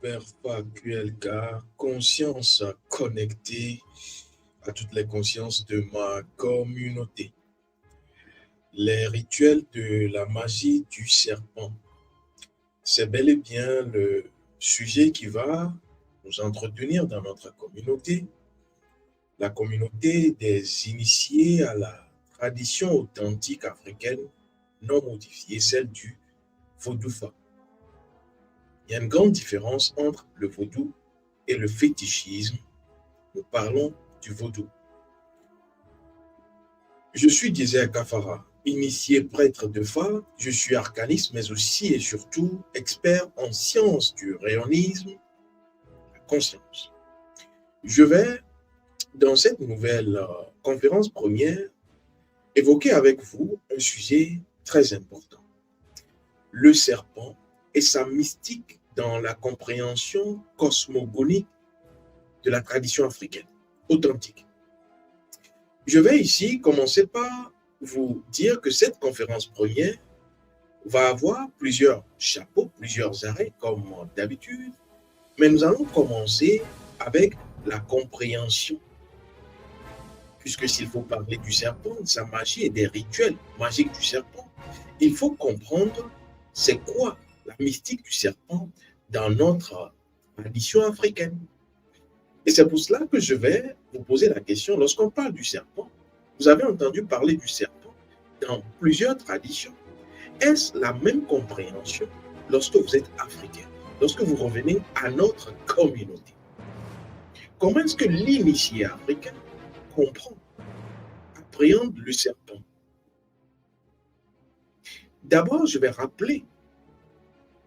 Père Facuel, car conscience connectée à toutes les consciences de ma communauté. Les rituels de la magie du serpent, c'est bel et bien le sujet qui va nous entretenir dans notre communauté, la communauté des initiés à la tradition authentique africaine non modifiée, celle du vaudou-fa. Il y a une grande différence entre le vaudou et le fétichisme. Nous parlons du vaudou. Je suis Désert Kafara, initié prêtre de Fa, je suis arcaniste, mais aussi et surtout expert en sciences du rayonisme, la conscience. Je vais, dans cette nouvelle conférence première, évoquer avec vous un sujet très important. Le serpent et sa mystique dans la compréhension cosmogonique de la tradition africaine, authentique. Je vais ici commencer par vous dire que cette conférence première va avoir plusieurs chapeaux, plusieurs arrêts, comme d'habitude, mais nous allons commencer avec la compréhension. Puisque s'il faut parler du serpent, de sa magie et des rituels magiques du serpent, il faut comprendre c'est quoi la mystique du serpent dans notre tradition africaine. Et c'est pour cela que je vais vous poser la question, lorsqu'on parle du serpent, vous avez entendu parler du serpent dans plusieurs traditions. Est-ce la même compréhension lorsque vous êtes africain, lorsque vous revenez à notre communauté? Comment est-ce que l'initié africain comprend, appréhende le serpent? D'abord, je vais rappeler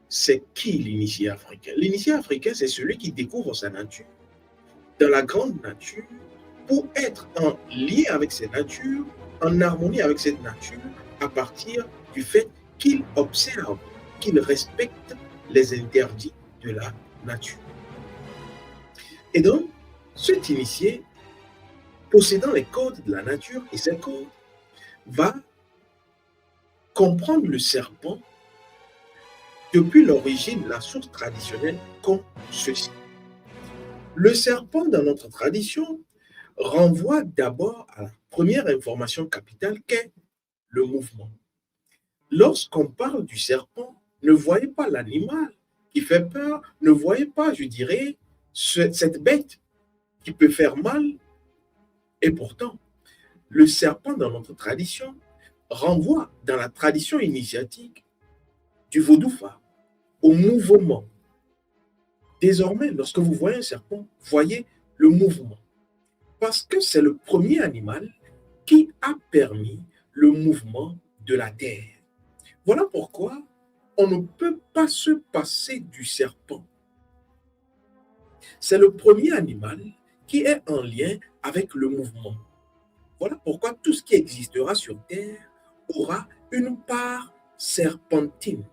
c'est qui l'initié africain. L'initié africain, c'est celui qui découvre sa nature, dans la grande nature, pour être en lien avec cette nature, en harmonie avec cette nature, à partir du fait qu'il observe, qu'il respecte les interdits de la nature. Et donc, cet initié, possédant les codes de la nature et ces codes, va comprendre le serpent depuis l'origine, la source traditionnelle, comme ceci. Le serpent, dans notre tradition, renvoie d'abord à la première information capitale qu'est le mouvement. Lorsqu'on parle du serpent, ne voyez pas l'animal qui fait peur, ne voyez pas, je dirais, cette bête qui peut faire mal. Et pourtant, le serpent, dans notre tradition, renvoie dans la tradition initiatique du vaudou-fa au mouvement. Désormais, lorsque vous voyez un serpent, voyez le mouvement. Parce que c'est le premier animal qui a permis le mouvement de la terre. Voilà pourquoi on ne peut pas se passer du serpent. C'est le premier animal qui est en lien avec le mouvement. Voilà pourquoi tout ce qui existera sur terre aura une part serpentine.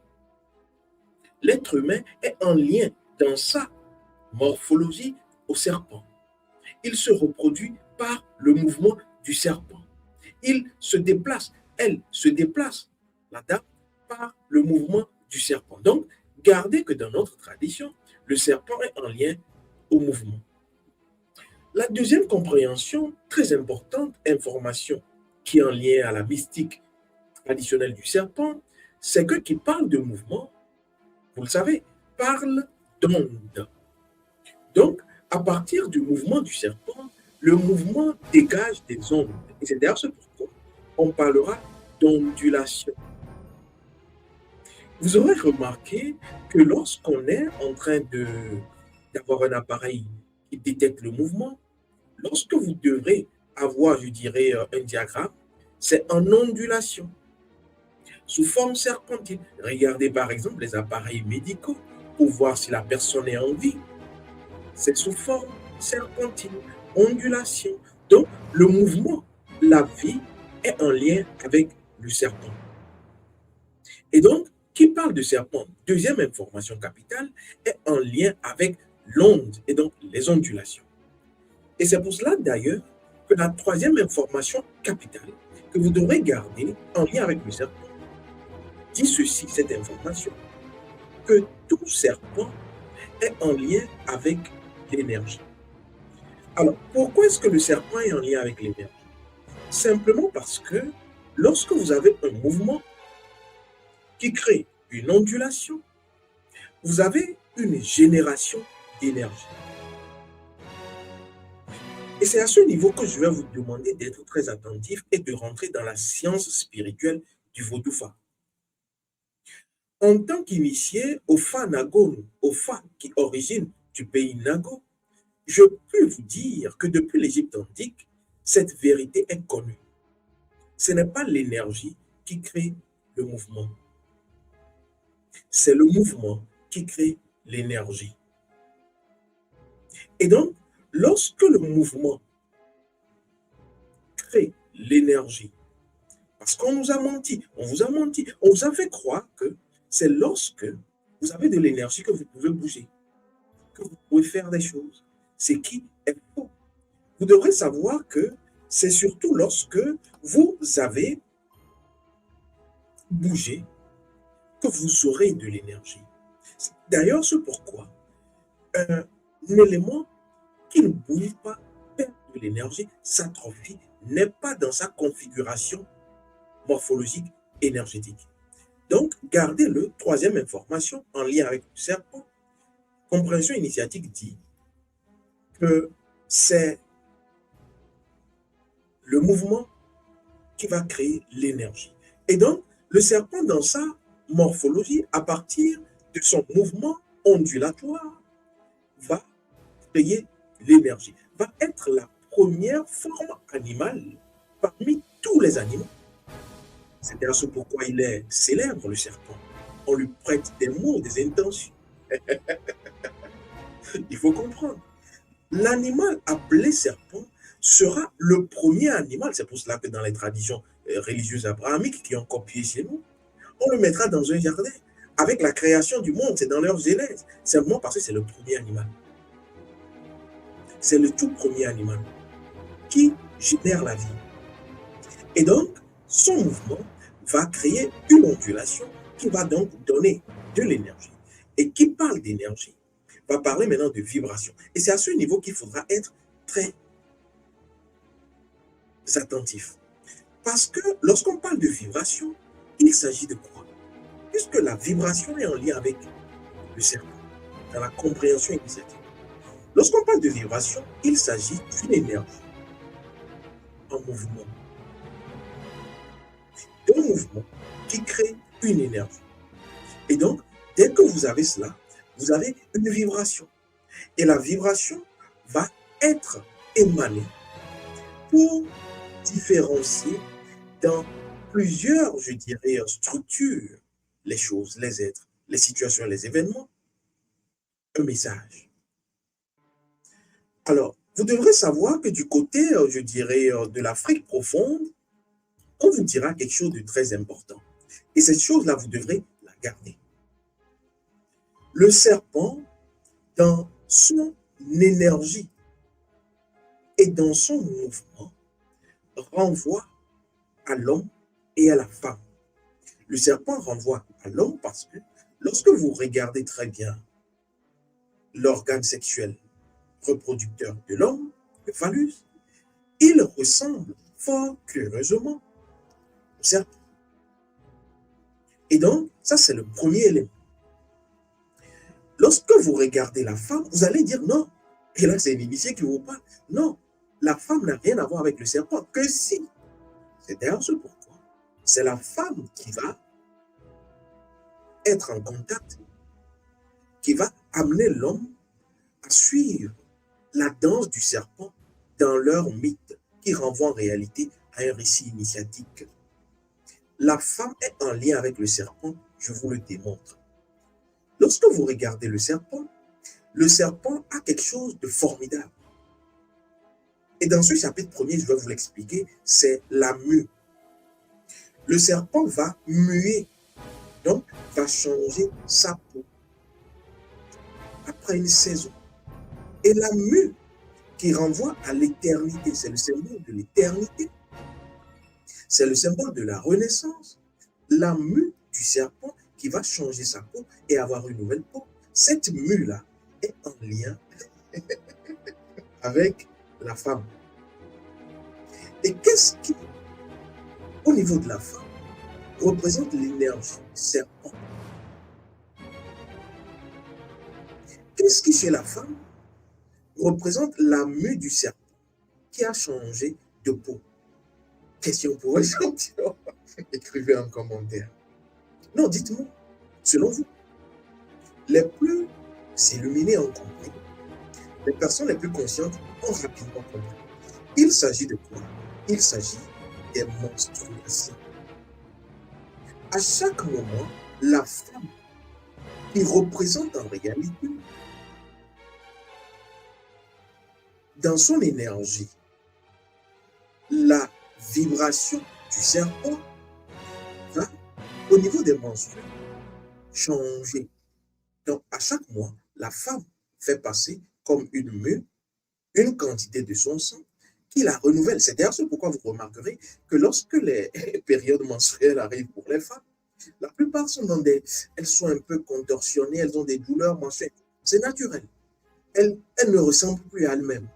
L'être humain est en lien dans sa morphologie au serpent. Il se reproduit par le mouvement du serpent. Il se déplace, elle se déplace, la dame, par le mouvement du serpent. Donc, gardez que dans notre tradition, le serpent est en lien au mouvement. La deuxième compréhension, très importante, information qui est en lien à la mystique traditionnelle du serpent, c'est que qui parle de mouvement, vous le savez, parle d'onde. Donc, à partir du mouvement du serpent, le mouvement dégage des ondes. Et c'est d'ailleurs ce pourquoi on parlera d'ondulation. Vous aurez remarqué que lorsqu'on est en train d'avoir un appareil qui détecte le mouvement, lorsque vous devrez avoir, je dirais, un diagramme, c'est en ondulation, sous forme serpentine. Regardez par exemple les appareils médicaux pour voir si la personne est en vie. C'est sous forme serpentine, ondulation. Donc, le mouvement, la vie, est en lien avec le serpent. Et donc, qui parle de serpent, deuxième information capitale, est en lien avec l'onde et donc les ondulations. Et c'est pour cela d'ailleurs que la troisième information capitale que vous devrez garder en lien avec le serpent dit ceci, cette information, que tout serpent est en lien avec l'énergie. Alors, pourquoi est-ce que le serpent est en lien avec l'énergie? Simplement parce que lorsque vous avez un mouvement qui crée une ondulation, vous avez une génération d'énergie. Et c'est à ce niveau que je vais vous demander d'être très attentif et de rentrer dans la science spirituelle du Vodoufa. En tant qu'initié au Fa Nagon, au Fa qui origine du pays Nago, je peux vous dire que depuis l'Égypte antique, cette vérité est connue. Ce n'est pas l'énergie qui crée le mouvement, c'est le mouvement qui crée l'énergie. Et donc, lorsque le mouvement crée l'énergie, parce qu'on nous a menti, on vous a menti, on vous a fait croire que c'est lorsque vous avez de l'énergie que vous pouvez bouger, que vous pouvez faire des choses. Ce qui est faux. Vous devrez savoir que c'est surtout lorsque vous avez bougé que vous aurez de l'énergie. D'ailleurs, c'est pourquoi un élément qui ne bouge pas perd de l'énergie, s'atrophie, n'est pas dans sa configuration morphologique énergétique. Donc, gardez le troisième information en lien avec le serpent. Compréhension initiatique dit que c'est le mouvement qui va créer l'énergie. Et donc, le serpent, dans sa morphologie, à partir de son mouvement ondulatoire, va créer l'énergie, va être la première forme animale parmi tous les animaux. C'est d'ailleurs ce pourquoi il est célèbre, le serpent. On lui prête des mots, des intentions. Il faut comprendre. L'animal appelé serpent sera le premier animal, c'est pour cela que dans les traditions religieuses abrahamiques qui ont copié chez nous, on le mettra dans un jardin. Avec la création du monde, c'est dans leur genèse, simplement parce que c'est le premier animal. C'est le tout premier animal qui génère la vie. Et donc, son mouvement va créer une ondulation qui va donc donner de l'énergie. Et qui parle d'énergie va parler maintenant de vibration. Et c'est à ce niveau qu'il faudra être très attentif. Parce que lorsqu'on parle de vibration, il s'agit de quoi? Puisque la vibration est en lien avec le cerveau, dans la compréhension initiatique. Lorsqu'on parle de vibration, il s'agit d'une énergie en mouvement. D'un mouvement qui crée une énergie. Et donc, dès que vous avez cela, vous avez une vibration. Et la vibration va être émanée pour différencier dans plusieurs, je dirais, structures, les choses, les êtres, les situations, les événements, un message. Alors, vous devrez savoir que du côté, je dirais, de l'Afrique profonde, on vous dira quelque chose de très important. Et cette chose-là, vous devrez la garder. Le serpent, dans son énergie et dans son mouvement, renvoie à l'homme et à la femme. Le serpent renvoie à l'homme parce que lorsque vous regardez très bien l'organe sexuel reproducteur de l'homme, le phallus, il ressemble fort curieusement au serpent. Et donc, ça c'est le premier élément. Lorsque vous regardez la femme, vous allez dire non. Et là, c'est une initié qui vous parle. Non, la femme n'a rien à voir avec le serpent, que si. C'est d'ailleurs ce pourquoi. C'est la femme qui va être en contact, qui va amener l'homme à suivre la danse du serpent dans leur mythe, qui renvoie en réalité à un récit initiatique. La femme est en lien avec le serpent, je vous le démontre. Lorsque vous regardez le serpent a quelque chose de formidable. Et dans ce chapitre premier, je vais vous l'expliquer, c'est la mue. Le serpent va muer, donc va changer sa peau après une saison. Et la mue qui renvoie à l'éternité, c'est le symbole de l'éternité. C'est le symbole de la renaissance. La mue du serpent qui va changer sa peau et avoir une nouvelle peau. Cette mue-là est en lien avec la femme. Et qu'est-ce qui, au niveau de la femme, représente l'énergie serpent? Qu'est-ce qui, chez la femme, représente la mue du serpent qui a changé de peau? Question pour échantillon. Écrivez en commentaire. Non, dites-moi, selon vous, les plus illuminés ont compris, les personnes les plus conscientes ont rapidement compris. Il s'agit de quoi? Il s'agit des menstruations. À chaque moment, la femme qui représente en réalité, dans son énergie, la vibration du serpent va, au niveau des menstrues, changer. Donc, à chaque mois, la femme fait passer comme une mue une quantité de son sang qui la renouvelle. C'est d'ailleurs pourquoi vous remarquerez que lorsque les périodes menstruelles arrivent pour les femmes, la plupart sont elles sont un peu contorsionnées, elles ont des douleurs menstruelles. C'est naturel. Elles ne ressemblent plus à elles-mêmes.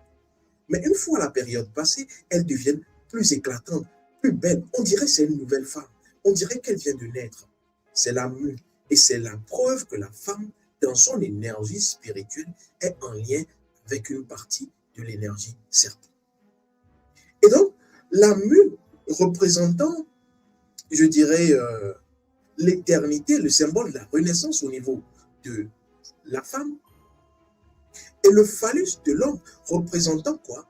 Mais une fois la période passée, elles deviennent plus éclatantes, plus belles. On dirait que c'est une nouvelle femme. On dirait qu'elle vient de naître. C'est la mue. Et c'est la preuve que la femme, dans son énergie spirituelle, est en lien avec une partie de l'énergie serpent. Et donc, la mue représentant, je dirais, l'éternité, le symbole de la renaissance au niveau de la femme, et le phallus de l'homme représentant quoi?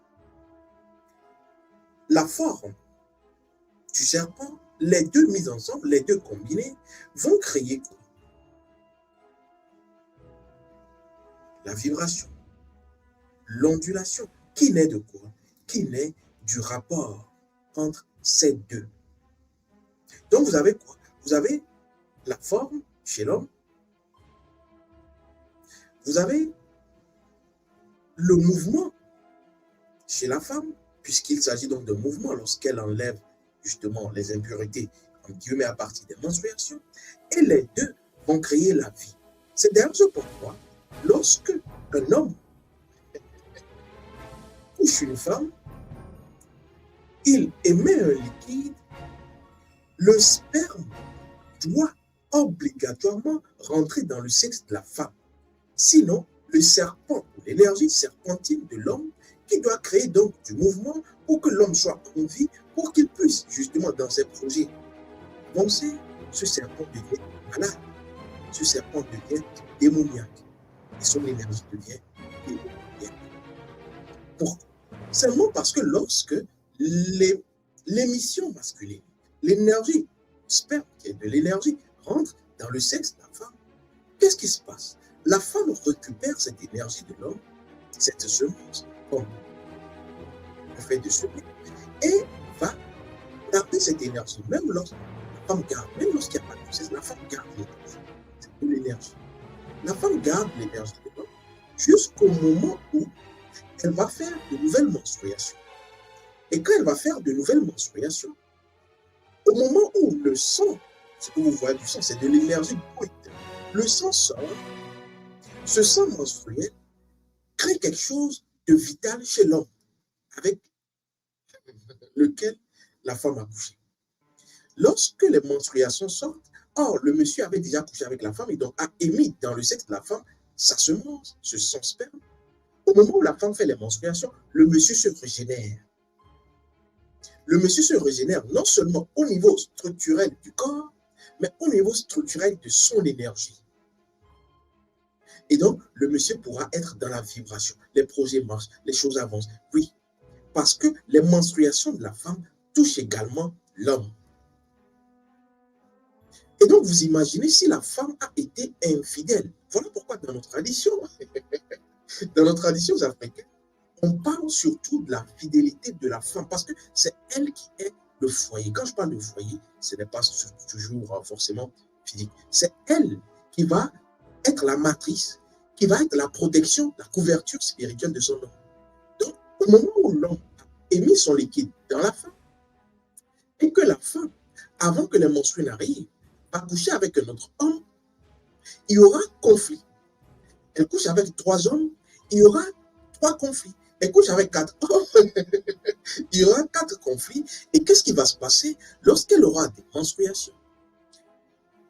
La forme du serpent, les deux mis ensemble, les deux combinés, vont créer quoi? La vibration, l'ondulation, qui naît de quoi? Qui naît du rapport entre ces deux. Donc vous avez quoi? Vous avez la forme chez l'homme, vous avez le mouvement chez la femme, puisqu'il s'agit donc de mouvement lorsqu'elle enlève justement les impuretés, en guillemets, à partir des menstruations, et les deux vont créer la vie. C'est d'ailleurs pourquoi, lorsque un homme touche une femme, il émet un liquide, le sperme doit obligatoirement rentrer dans le sexe de la femme. Sinon, le serpent, l'énergie serpentine de l'homme, qui doit créer donc du mouvement pour que l'homme soit en vie, pour qu'il puisse justement dans ses projets avancer, ce serpent devient malade, ce serpent devient démoniaque et son énergie devient démoniaque. Pourquoi? Seulement parce que lorsque l'émission masculine, l'énergie, sperme qui est de l'énergie, rentre dans le sexe de la femme, qu'est-ce qui se passe? La femme récupère cette énergie de l'homme, cette semence, comme le fait de semer, et va garder cette énergie. Même lorsqu'il n'y a pas de grossesse, la femme garde l'énergie. C'est de l'énergie. La femme garde l'énergie de l'homme jusqu'au moment où elle va faire de nouvelles menstruations. Et quand elle va faire de nouvelles menstruations, au moment où le sang, ce que vous voyez du sang, c'est de l'énergie brute, le sang sort, ce sang menstruel crée quelque chose de vital chez l'homme, avec lequel la femme a couché. Lorsque les menstruations sortent, or le monsieur avait déjà couché avec la femme et donc a émis dans le sexe de la femme sa semence, son sperme. Au moment où la femme fait les menstruations, le monsieur se régénère. Le monsieur se régénère non seulement au niveau structurel du corps, mais au niveau structurel de son énergie. Et donc, le monsieur pourra être dans la vibration. Les projets marchent, les choses avancent. Oui, parce que les menstruations de la femme touchent également l'homme. Et donc, vous imaginez si la femme a été infidèle. Voilà pourquoi dans nos traditions africaines, on parle surtout de la fidélité de la femme, parce que c'est elle qui est le foyer. Quand je parle de foyer, ce n'est pas toujours forcément physique. C'est elle qui va être la matrice, qui va être la protection, la couverture spirituelle de son homme. Donc, au moment où l'homme a émis son liquide dans la femme, et que la femme, avant que les menstrues n'arrivent, va coucher avec un autre homme, il y aura conflit. Elle couche avec 3 hommes, il y aura 3 conflits. Elle couche avec 4 hommes, il y aura 4 conflits. Et qu'est-ce qui va se passer lorsqu'elle aura des menstruations?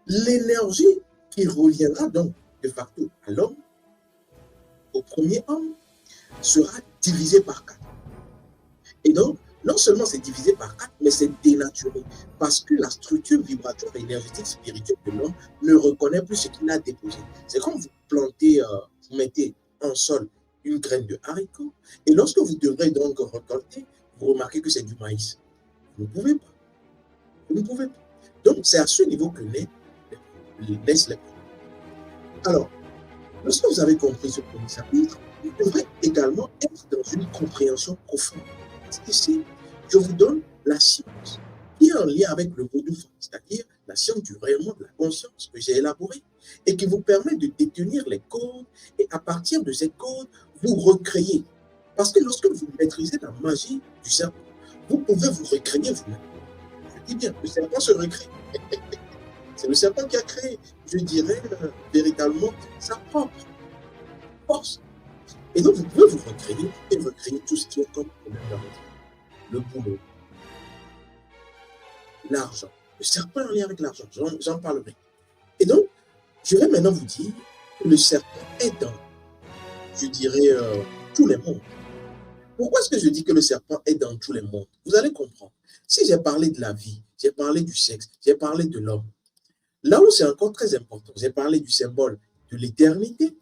L'énergie qui reviendra donc de facto à l'homme, au premier homme, sera divisée par 4. Et donc, non seulement c'est divisé par 4, mais c'est dénaturé. Parce que la structure vibratoire énergétique spirituelle de l'homme ne reconnaît plus ce qu'il a déposé. C'est comme vous plantez, vous mettez en sol une graine de haricot, et lorsque vous devrez donc récolter, vous remarquez que c'est du maïs. Vous ne pouvez pas. Vous ne pouvez pas. Donc, c'est à ce niveau que naissent les problèmes. Alors, lorsque vous avez compris ce premier chapitre, vous devrez également être dans une compréhension profonde. Parce qu'ici, je vous donne la science qui est en lien avec le vaudou, c'est-à-dire la science du rayonnement de la conscience que j'ai élaborée et qui vous permet de détenir les codes et à partir de ces codes, vous recréez. Parce que lorsque vous maîtrisez la magie du serpent, vous pouvez vous recréer vous-même. Je dis bien, le serpent se recrée. C'est le serpent qui a créé, je dirais, véritablement sa propre force. Et donc, vous pouvez vous recréer et recréer tout ce qui est comme problème dans votre vie. Le boulot, l'argent. Le serpent en lien avec l'argent, j'en parlerai. Et donc, je vais maintenant vous dire que le serpent est dans, je dirais, tous les mondes. Pourquoi est-ce que je dis que le serpent est dans tous les mondes? Vous allez comprendre. Si j'ai parlé de la vie, j'ai parlé du sexe, j'ai parlé de l'homme, là où c'est encore très important, j'ai parlé du symbole de l'éternité,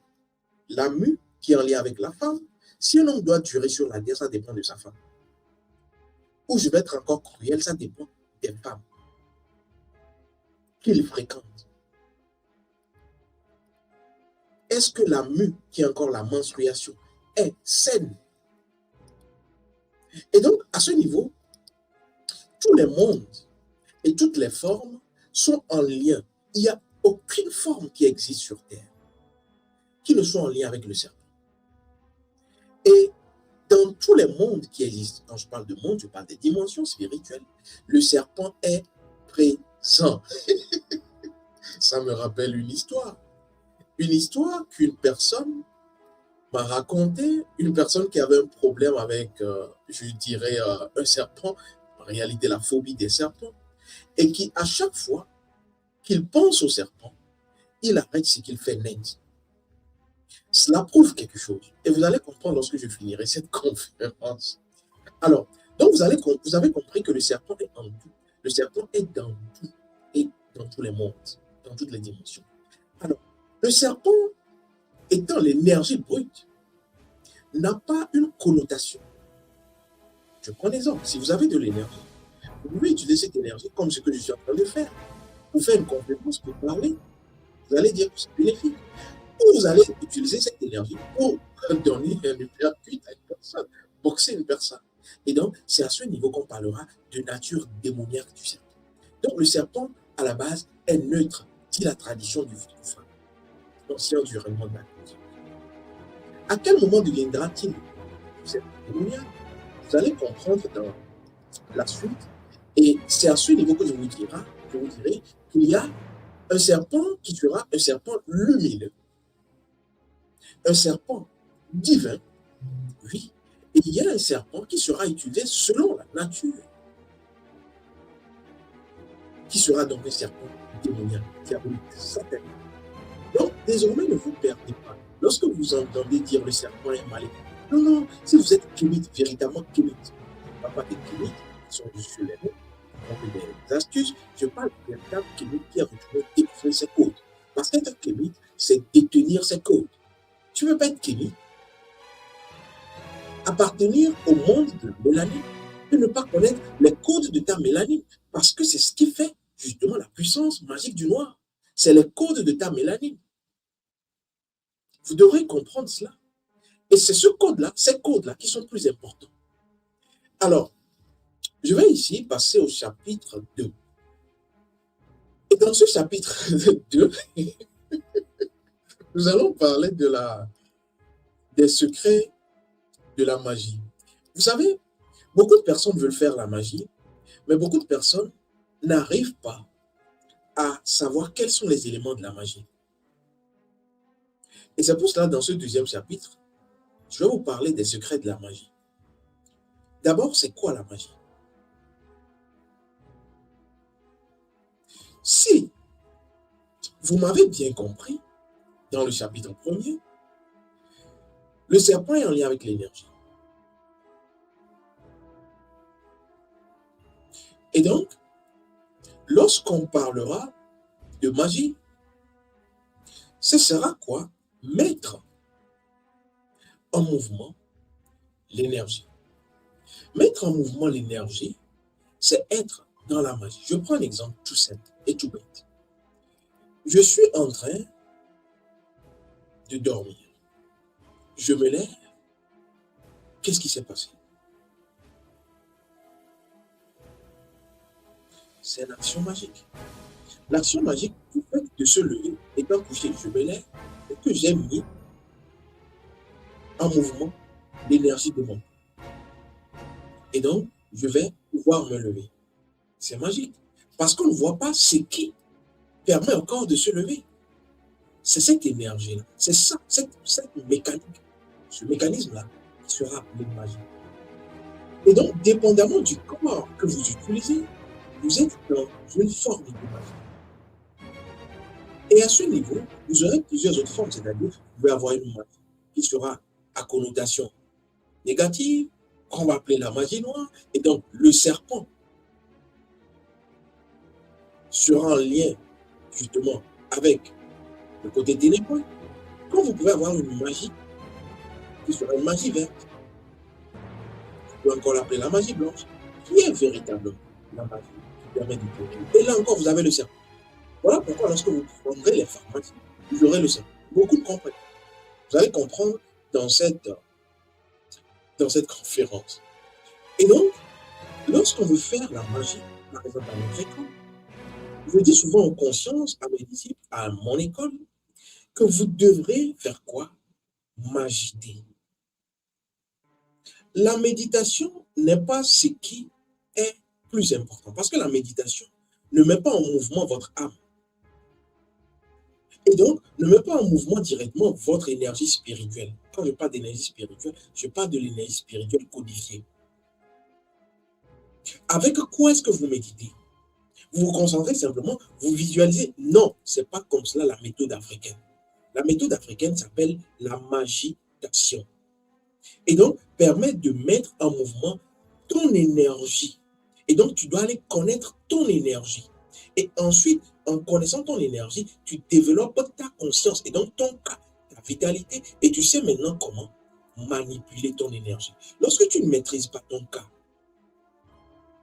la mue qui est en lien avec la femme. Si un homme doit durer sur la terre, ça dépend de sa femme. Ou je vais être encore cruel, ça dépend des femmes qu'il fréquente. Est-ce que la mue, qui est encore la menstruation, est saine? Et donc, à ce niveau, tous les mondes et toutes les formes sont en lien. Il n'y a aucune forme qui existe sur Terre qui ne soit en lien avec le serpent. Et dans tous les mondes qui existent, quand je parle de monde, je parle des dimensions spirituelles, le serpent est présent. Ça me rappelle une histoire qu'une personne m'a racontée, une personne qui avait un problème avec, je dirais, un serpent, en réalité la phobie des serpents, et qui, à chaque fois qu'il pense au serpent, il arrête ce qu'il fait net. Cela prouve quelque chose. Et vous allez comprendre lorsque je finirai cette conférence. Alors, donc vous avez compris que le serpent est en tout. Le serpent est dans tout et dans tous les mondes, dans toutes les dimensions. Alors, le serpent, étant l'énergie brute, n'a pas une connotation. Je prends l'exemple. Si vous avez de l'énergie, vous pouvez utiliser cette énergie comme ce que je suis en train de faire. Vous faites une conférence pour parler. Vous allez dire que c'est bénéfique. Ou vous allez utiliser cette énergie pour donner un uppercut à une personne, boxer une personne. Et donc, c'est à ce niveau qu'on parlera de nature démoniaque du serpent. Donc, le serpent, à la base, est neutre, dit la tradition du Voodoo, l'ancien du règlement de la conscience. À quel moment deviendra-t-il le serpent démoniaque? Vous allez comprendre dans la suite. Et c'est à ce niveau que je vous dirai qu'il y a un serpent qui sera un serpent lumineux. Un serpent divin, oui, et il y a un serpent qui sera utilisé selon la nature, qui sera donc un serpent démoniaque, diabolique, satanique. Donc, désormais, ne vous perdez pas. Lorsque vous entendez dire le serpent est maléfique, non, non, si vous êtes kémite, véritablement kémite, je ne parle pas des kémites qui sont sur les mots, donc des astuces, je parle de véritable kémite qui a retrouvé découvrir ses codes. Parce qu'être kémite, c'est détenir ses codes. Tu ne veux pas être kémite, appartenir au monde de la mélanine, et ne pas connaître les codes de ta mélanine, parce que c'est ce qui fait justement la puissance magique du noir. C'est les codes de ta mélanine. Vous devrez comprendre cela. Et c'est ce code-là, ces codes-là qui sont plus importants. Alors, je vais ici passer au chapitre 2. Et dans ce chapitre 2, nous allons parler des secrets de la magie. Vous savez, beaucoup de personnes veulent faire la magie, mais beaucoup de personnes n'arrivent pas à savoir quels sont les éléments de la magie. Et c'est pour cela, dans ce deuxième chapitre, je vais vous parler des secrets de la magie. D'abord, c'est quoi la magie? Si vous m'avez bien compris, dans le chapitre premier, le serpent est en lien avec l'énergie. Et donc, lorsqu'on parlera de magie, ce sera quoi? Mettre en mouvement l'énergie. Mettre en mouvement l'énergie, c'est être dans la magie. Je prends un exemple tout simple et tout bête. Je suis en train de dormir. Je me lève. Qu'est-ce qui s'est passé? C'est une action magique. L'action magique, du fait de se lever, étant couché, je me lève, et que j'ai mis en mouvement l'énergie de mon corps. Et donc, je vais pouvoir me lever. C'est magique. Parce qu'on ne voit pas ce qui permet au corps de se lever. C'est cette énergie-là. C'est ça, cette mécanique, ce mécanisme-là qui sera appelé magie. Et donc, dépendamment du corps que vous utilisez, vous êtes dans une forme de magie. Et à ce niveau, vous aurez plusieurs autres formes, c'est-à-dire, vous pouvez avoir une magie qui sera à connotation négative, qu'on va appeler la magie noire, et donc le serpent sera en lien justement avec le côté ténébreux. Quand vous pouvez avoir une magie qui sera une magie verte, vous pouvez encore l'appeler la magie blanche, qui est véritablement la magie qui permet de protéger. Et là encore, vous avez le serpent. Voilà pourquoi lorsque vous prendrez les pharmacies, vous aurez le serpent. Beaucoup comprennent. Vous allez comprendre dans cette conférence. Et donc, lorsqu'on veut faire la magie, par exemple à notre école, je dis souvent en conscience à mes disciples, à mon école, que vous devrez faire quoi? Magiter. La méditation n'est pas ce qui est plus important, parce que la méditation ne met pas en mouvement votre âme. Et donc, ne met pas en mouvement directement votre énergie spirituelle. Quand je parle d'énergie spirituelle, je parle de l'énergie spirituelle codifiée. Avec quoi est-ce que vous méditez? Vous vous concentrez simplement, vous visualisez. Non, ce n'est pas comme cela la méthode africaine. La méthode africaine s'appelle la magie d'action. Et donc, permet de mettre en mouvement ton énergie. Et donc, tu dois aller connaître ton énergie. Et ensuite, en connaissant ton énergie, tu développes ta conscience et donc ton cas, ta vitalité. Et tu sais maintenant comment manipuler ton énergie. Lorsque tu ne maîtrises pas ton cas,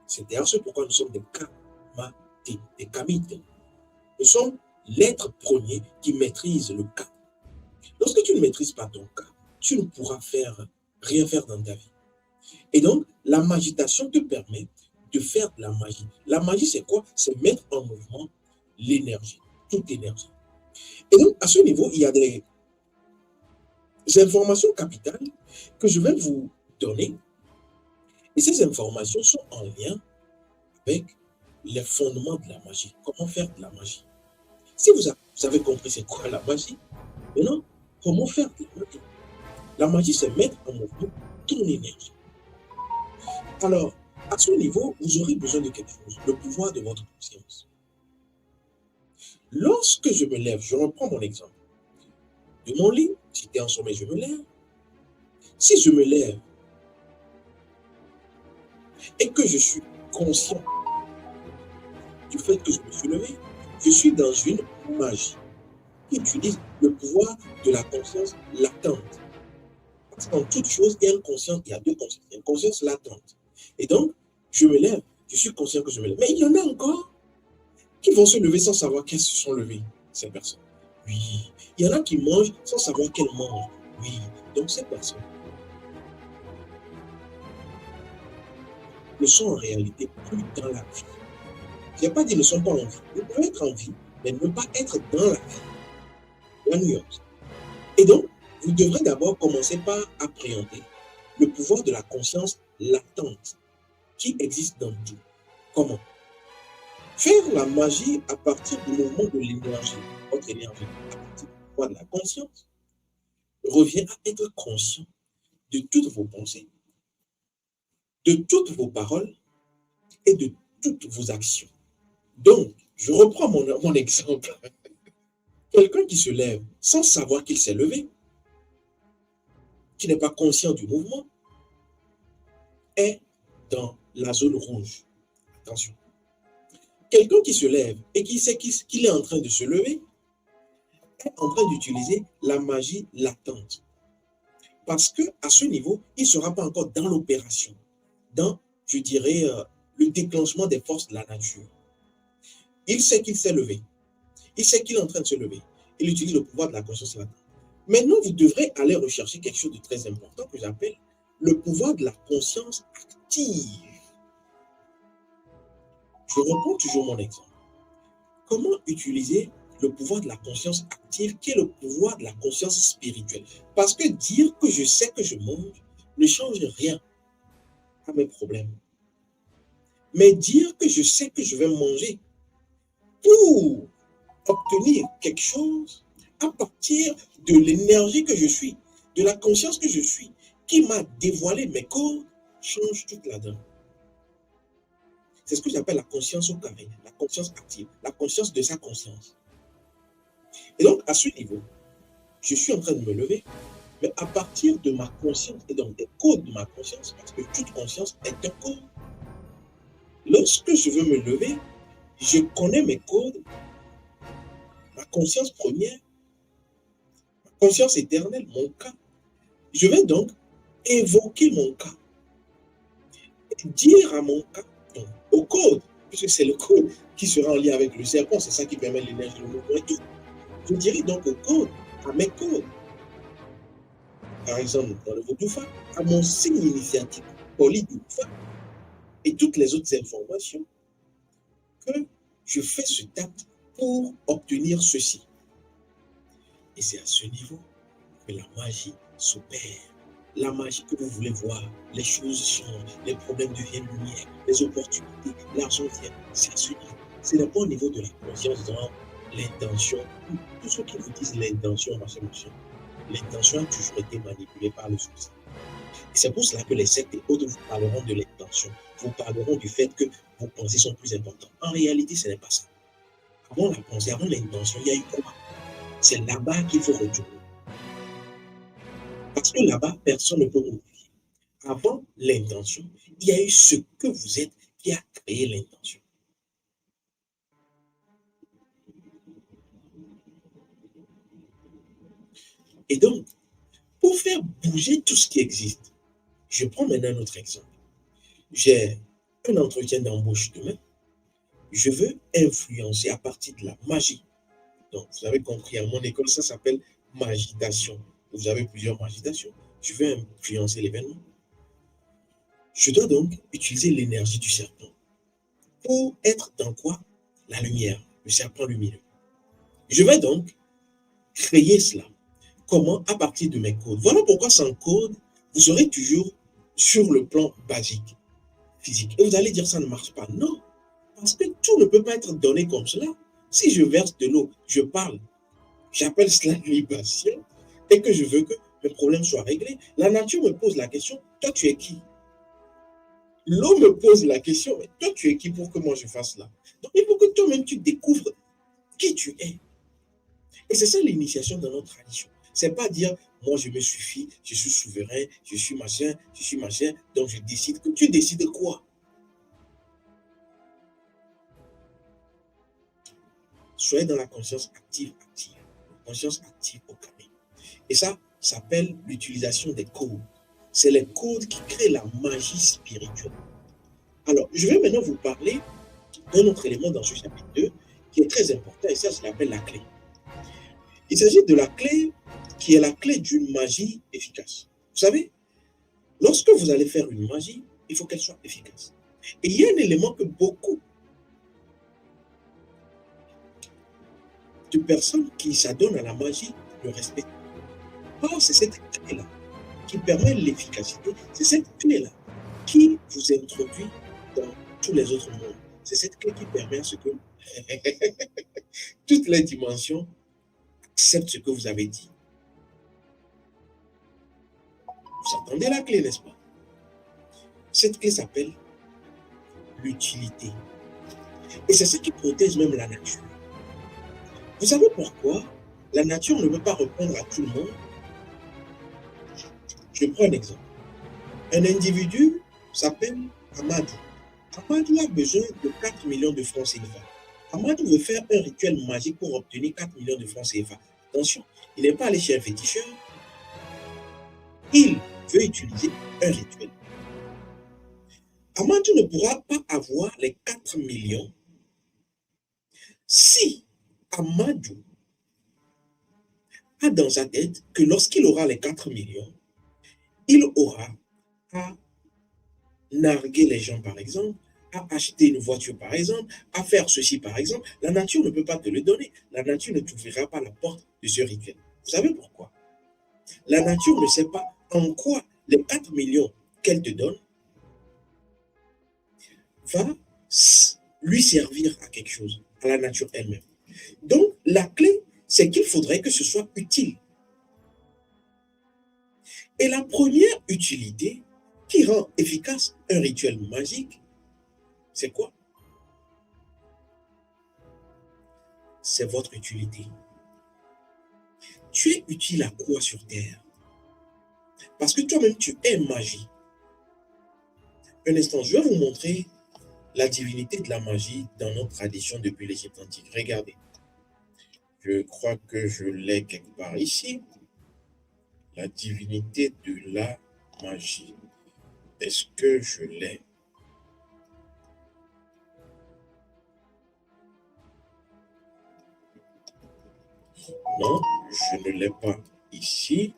c'est d'ailleurs ce pourquoi nous sommes des kamatés, des kamites. Nous sommes l'être premier qui maîtrise le cas. Lorsque tu ne maîtrises pas ton cas, tu ne pourras rien faire dans ta vie. Et donc, la magitation te permet de faire de la magie. La magie, c'est quoi? C'est mettre en mouvement l'énergie, toute énergie. Et donc, à ce niveau, il y a des informations capitales que je vais vous donner. Et ces informations sont en lien avec les fondements de la magie. Comment faire de la magie? Si vous avez compris c'est quoi la magie, maintenant, comment faire de la magie? La magie, c'est mettre en mouvement ton énergie. Alors, à ce niveau, vous aurez besoin de quelque chose, le pouvoir de votre conscience. Lorsque je me lève, je reprends mon exemple. De mon lit, si j'étais en sommeil, je me lève. Si je me lève et que je suis conscient du fait que je me suis levé, je suis dans une magie qui utilise le pouvoir de la conscience latente. Parce qu'en toute chose, il y a une conscience, il y a deux consciences. Il y a une conscience latente. Et donc, je me lève, je suis conscient que je me lève. Mais il y en a encore qui vont se lever sans savoir qu'elles se sont levées, ces personnes. Oui. Il y en a qui mangent sans savoir qu'elles mangent. Oui. Donc, ces personnes ne sont en réalité plus dans la vie. Je n'ai pas dit ne sont pas en vie. Vous pouvez être en vie, mais ne pas être dans la vie. La nuance. Et donc, vous devrez d'abord commencer par appréhender le pouvoir de la conscience latente qui existe dans tout. Comment? Faire la magie à partir du mouvement de l'énergie, votre énergie, à partir du pouvoir de la conscience. revient à être conscient de toutes vos pensées, de toutes vos paroles et de toutes vos actions. Donc, je reprends mon exemple. Quelqu'un qui se lève sans savoir qu'il s'est levé, qui n'est pas conscient du mouvement, est dans la zone rouge. Attention. Quelqu'un qui se lève et qui sait qu'il est en train de se lever est en train d'utiliser la magie latente. Parce qu'à ce niveau, il ne sera pas encore dans l'opération, dans, je dirais, le déclenchement des forces de la nature. Il sait qu'il s'est levé. Il sait qu'il est en train de se lever. Il utilise le pouvoir de la conscience latente. Maintenant, vous devrez aller rechercher quelque chose de très important que j'appelle le pouvoir de la conscience active. Je reprends toujours mon exemple. Comment utiliser le pouvoir de la conscience active, qui est le pouvoir de la conscience spirituelle? Parce que dire que je sais que je mange ne change rien à mes problèmes. Mais dire que je sais que je vais manger pour obtenir quelque chose à partir de l'énergie que je suis, de la conscience que je suis, qui m'a dévoilé mes codes, change toute la donne. C'est ce que j'appelle la conscience au carré, la conscience active, la conscience de sa conscience. Et donc, à ce niveau, je suis en train de me lever, mais à partir de ma conscience et donc des codes de ma conscience, parce que toute conscience est un code. Lorsque je veux me lever, je connais mes codes, ma conscience première, ma conscience éternelle, mon cas. Je vais donc évoquer mon cas, dire à mon cas, donc au code, puisque c'est le code qui sera en lien avec le serpent, c'est ça qui permet l'énergie, le mouvement et tout. Je dirai donc au code, à mes codes. Par exemple, dans le Vodoufa, à mon signe initiatique, Polydouffa, et toutes les autres informations que je fais ce tact pour obtenir ceci. Et c'est à ce niveau que la magie s'opère. La magie que vous voulez voir, les choses changent, les problèmes deviennent lumière, les opportunités, l'argent vient. C'est à ce niveau. Ce n'est pas au niveau de la conscience, dans l'intention. Tous ceux qui vous disent l'intention, machin. L'intention a toujours été manipulée par le souci. Et c'est pour cela que les sectes et autres vous parleront de l'intention, vous parleront du fait que vos pensées sont plus importantes. En réalité, ce n'est pas ça. Avant la pensée, avant l'intention, il y a eu quoi? C'est là-bas qu'il faut retourner. Parce que là-bas, personne ne peut modifier. Avant l'intention, il y a eu ce que vous êtes qui a créé l'intention. Et donc, pour faire bouger tout ce qui existe, je prends maintenant un autre exemple. J'ai un entretien d'embauche demain. Je veux influencer à partir de la magie. Donc, vous avez compris, à mon école, ça s'appelle magitation. Vous avez plusieurs magitations. Je veux influencer l'événement. Je dois donc utiliser l'énergie du serpent pour être dans quoi? La lumière, le serpent lumineux. Je vais donc créer cela. Comment? À partir de mes codes. Voilà pourquoi sans code, vous serez toujours sur le plan basique, physique. Et vous allez dire ça ne marche pas. Non, parce que tout ne peut pas être donné comme cela. Si je verse de l'eau, je parle, j'appelle cela libation, et que je veux que mes problèmes soient réglés. La nature me pose la question, toi tu es qui? L'eau me pose la question, mais toi tu es qui pour que moi je fasse cela? Donc il faut que toi-même tu découvres qui tu es. Et c'est ça l'initiation dans notre tradition. C'est pas dire, moi je me suffis, je suis souverain, je suis machin, donc je décide. Que tu décides quoi? Soyez dans la conscience active. Conscience active au carré. Et ça s'appelle l'utilisation des codes. C'est les codes qui créent la magie spirituelle. Alors, je vais maintenant vous parler d'un autre élément dans ce chapitre 2 qui est très important, et ça, je l'appelle la clé. Il s'agit de la clé qui est la clé d'une magie efficace. Vous savez, lorsque vous allez faire une magie, il faut qu'elle soit efficace. Et il y a un élément que beaucoup de personnes qui s'adonnent à la magie ne respectent. Or, c'est cette clé-là qui permet l'efficacité. C'est cette clé-là qui vous introduit dans tous les autres mondes. C'est cette clé qui permet à ce que toutes les dimensions acceptent ce que vous avez dit. Vous attendez la clé, n'est-ce pas? Cette clé s'appelle l'utilité. Et c'est ce qui protège même la nature. Vous savez pourquoi la nature ne peut pas répondre à tout le monde? Je prends un exemple. Un individu s'appelle Amadou. Amadou a besoin de 4 millions de francs CFA. Amadou veut faire un rituel magique pour obtenir 4 millions de francs CFA. Attention, il n'est pas allé chez un féticheur. Il veut utiliser un rituel. Amadou ne pourra pas avoir les 4 millions si Amadou a dans sa tête que lorsqu'il aura les 4 millions, il aura à narguer les gens, par exemple, à acheter une voiture, par exemple, à faire ceci, par exemple. La nature ne peut pas te le donner. La nature ne t'ouvrira pas la porte de ce rituel. Vous savez pourquoi? La nature ne sait pas en quoi les 4 millions qu'elle te donne va lui servir à quelque chose, à la nature elle-même. Donc, la clé, c'est qu'il faudrait que ce soit utile. Et la première utilité qui rend efficace un rituel magique, c'est quoi? C'est votre utilité. Tu es utile à quoi sur Terre? Parce que toi-même, tu es magie. Un instant, je vais vous montrer la divinité de la magie dans notre tradition depuis l'Égypte antique. Regardez. Je crois que je l'ai quelque part ici. La divinité de la magie. Est-ce que je l'ai? Non, je ne l'ai pas ici.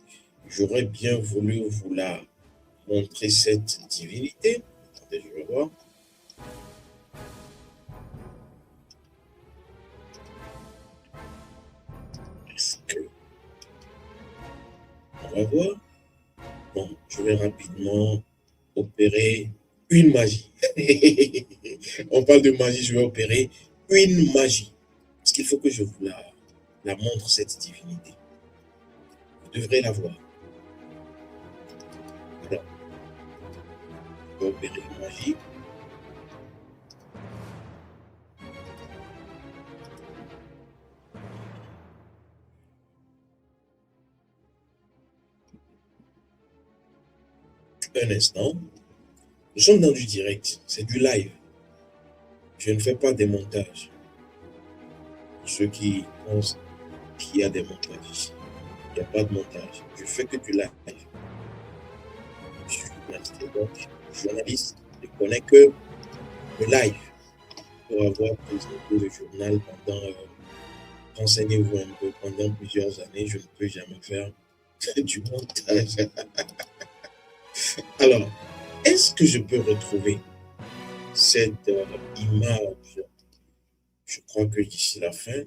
J'aurais bien voulu vous la montrer, cette divinité. Attendez, je vais voir. Est-ce que... On va voir. Bon, je vais rapidement opérer une magie. On parle de magie, je vais opérer une magie. Parce qu'il faut que je vous la montre, cette divinité. Vous devrez la voir. Alors, je vais opérer une magie. Un instant. Nous sommes dans du direct, c'est du live. Je ne fais pas des montages. Pour ceux qui pensent qu'il y a des montages ici, il n'y a pas de montage. Je fais que du live. Je suis journaliste, je ne connais que le live. Pour avoir présenté le journal pendant, renseignez-vous un peu, pendant plusieurs années, je ne peux jamais faire du montage. Alors, est-ce que je peux retrouver cette image? Je crois que d'ici la fin,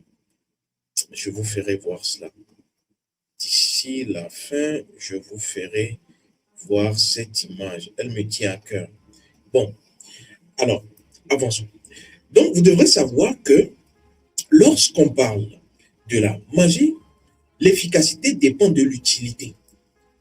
je vous ferai voir cela. D'ici la fin, je vous ferai voir cette image. Elle me tient à cœur. Bon, alors, avançons. Donc, vous devrez savoir que lorsqu'on parle de la magie, l'efficacité dépend de l'utilité.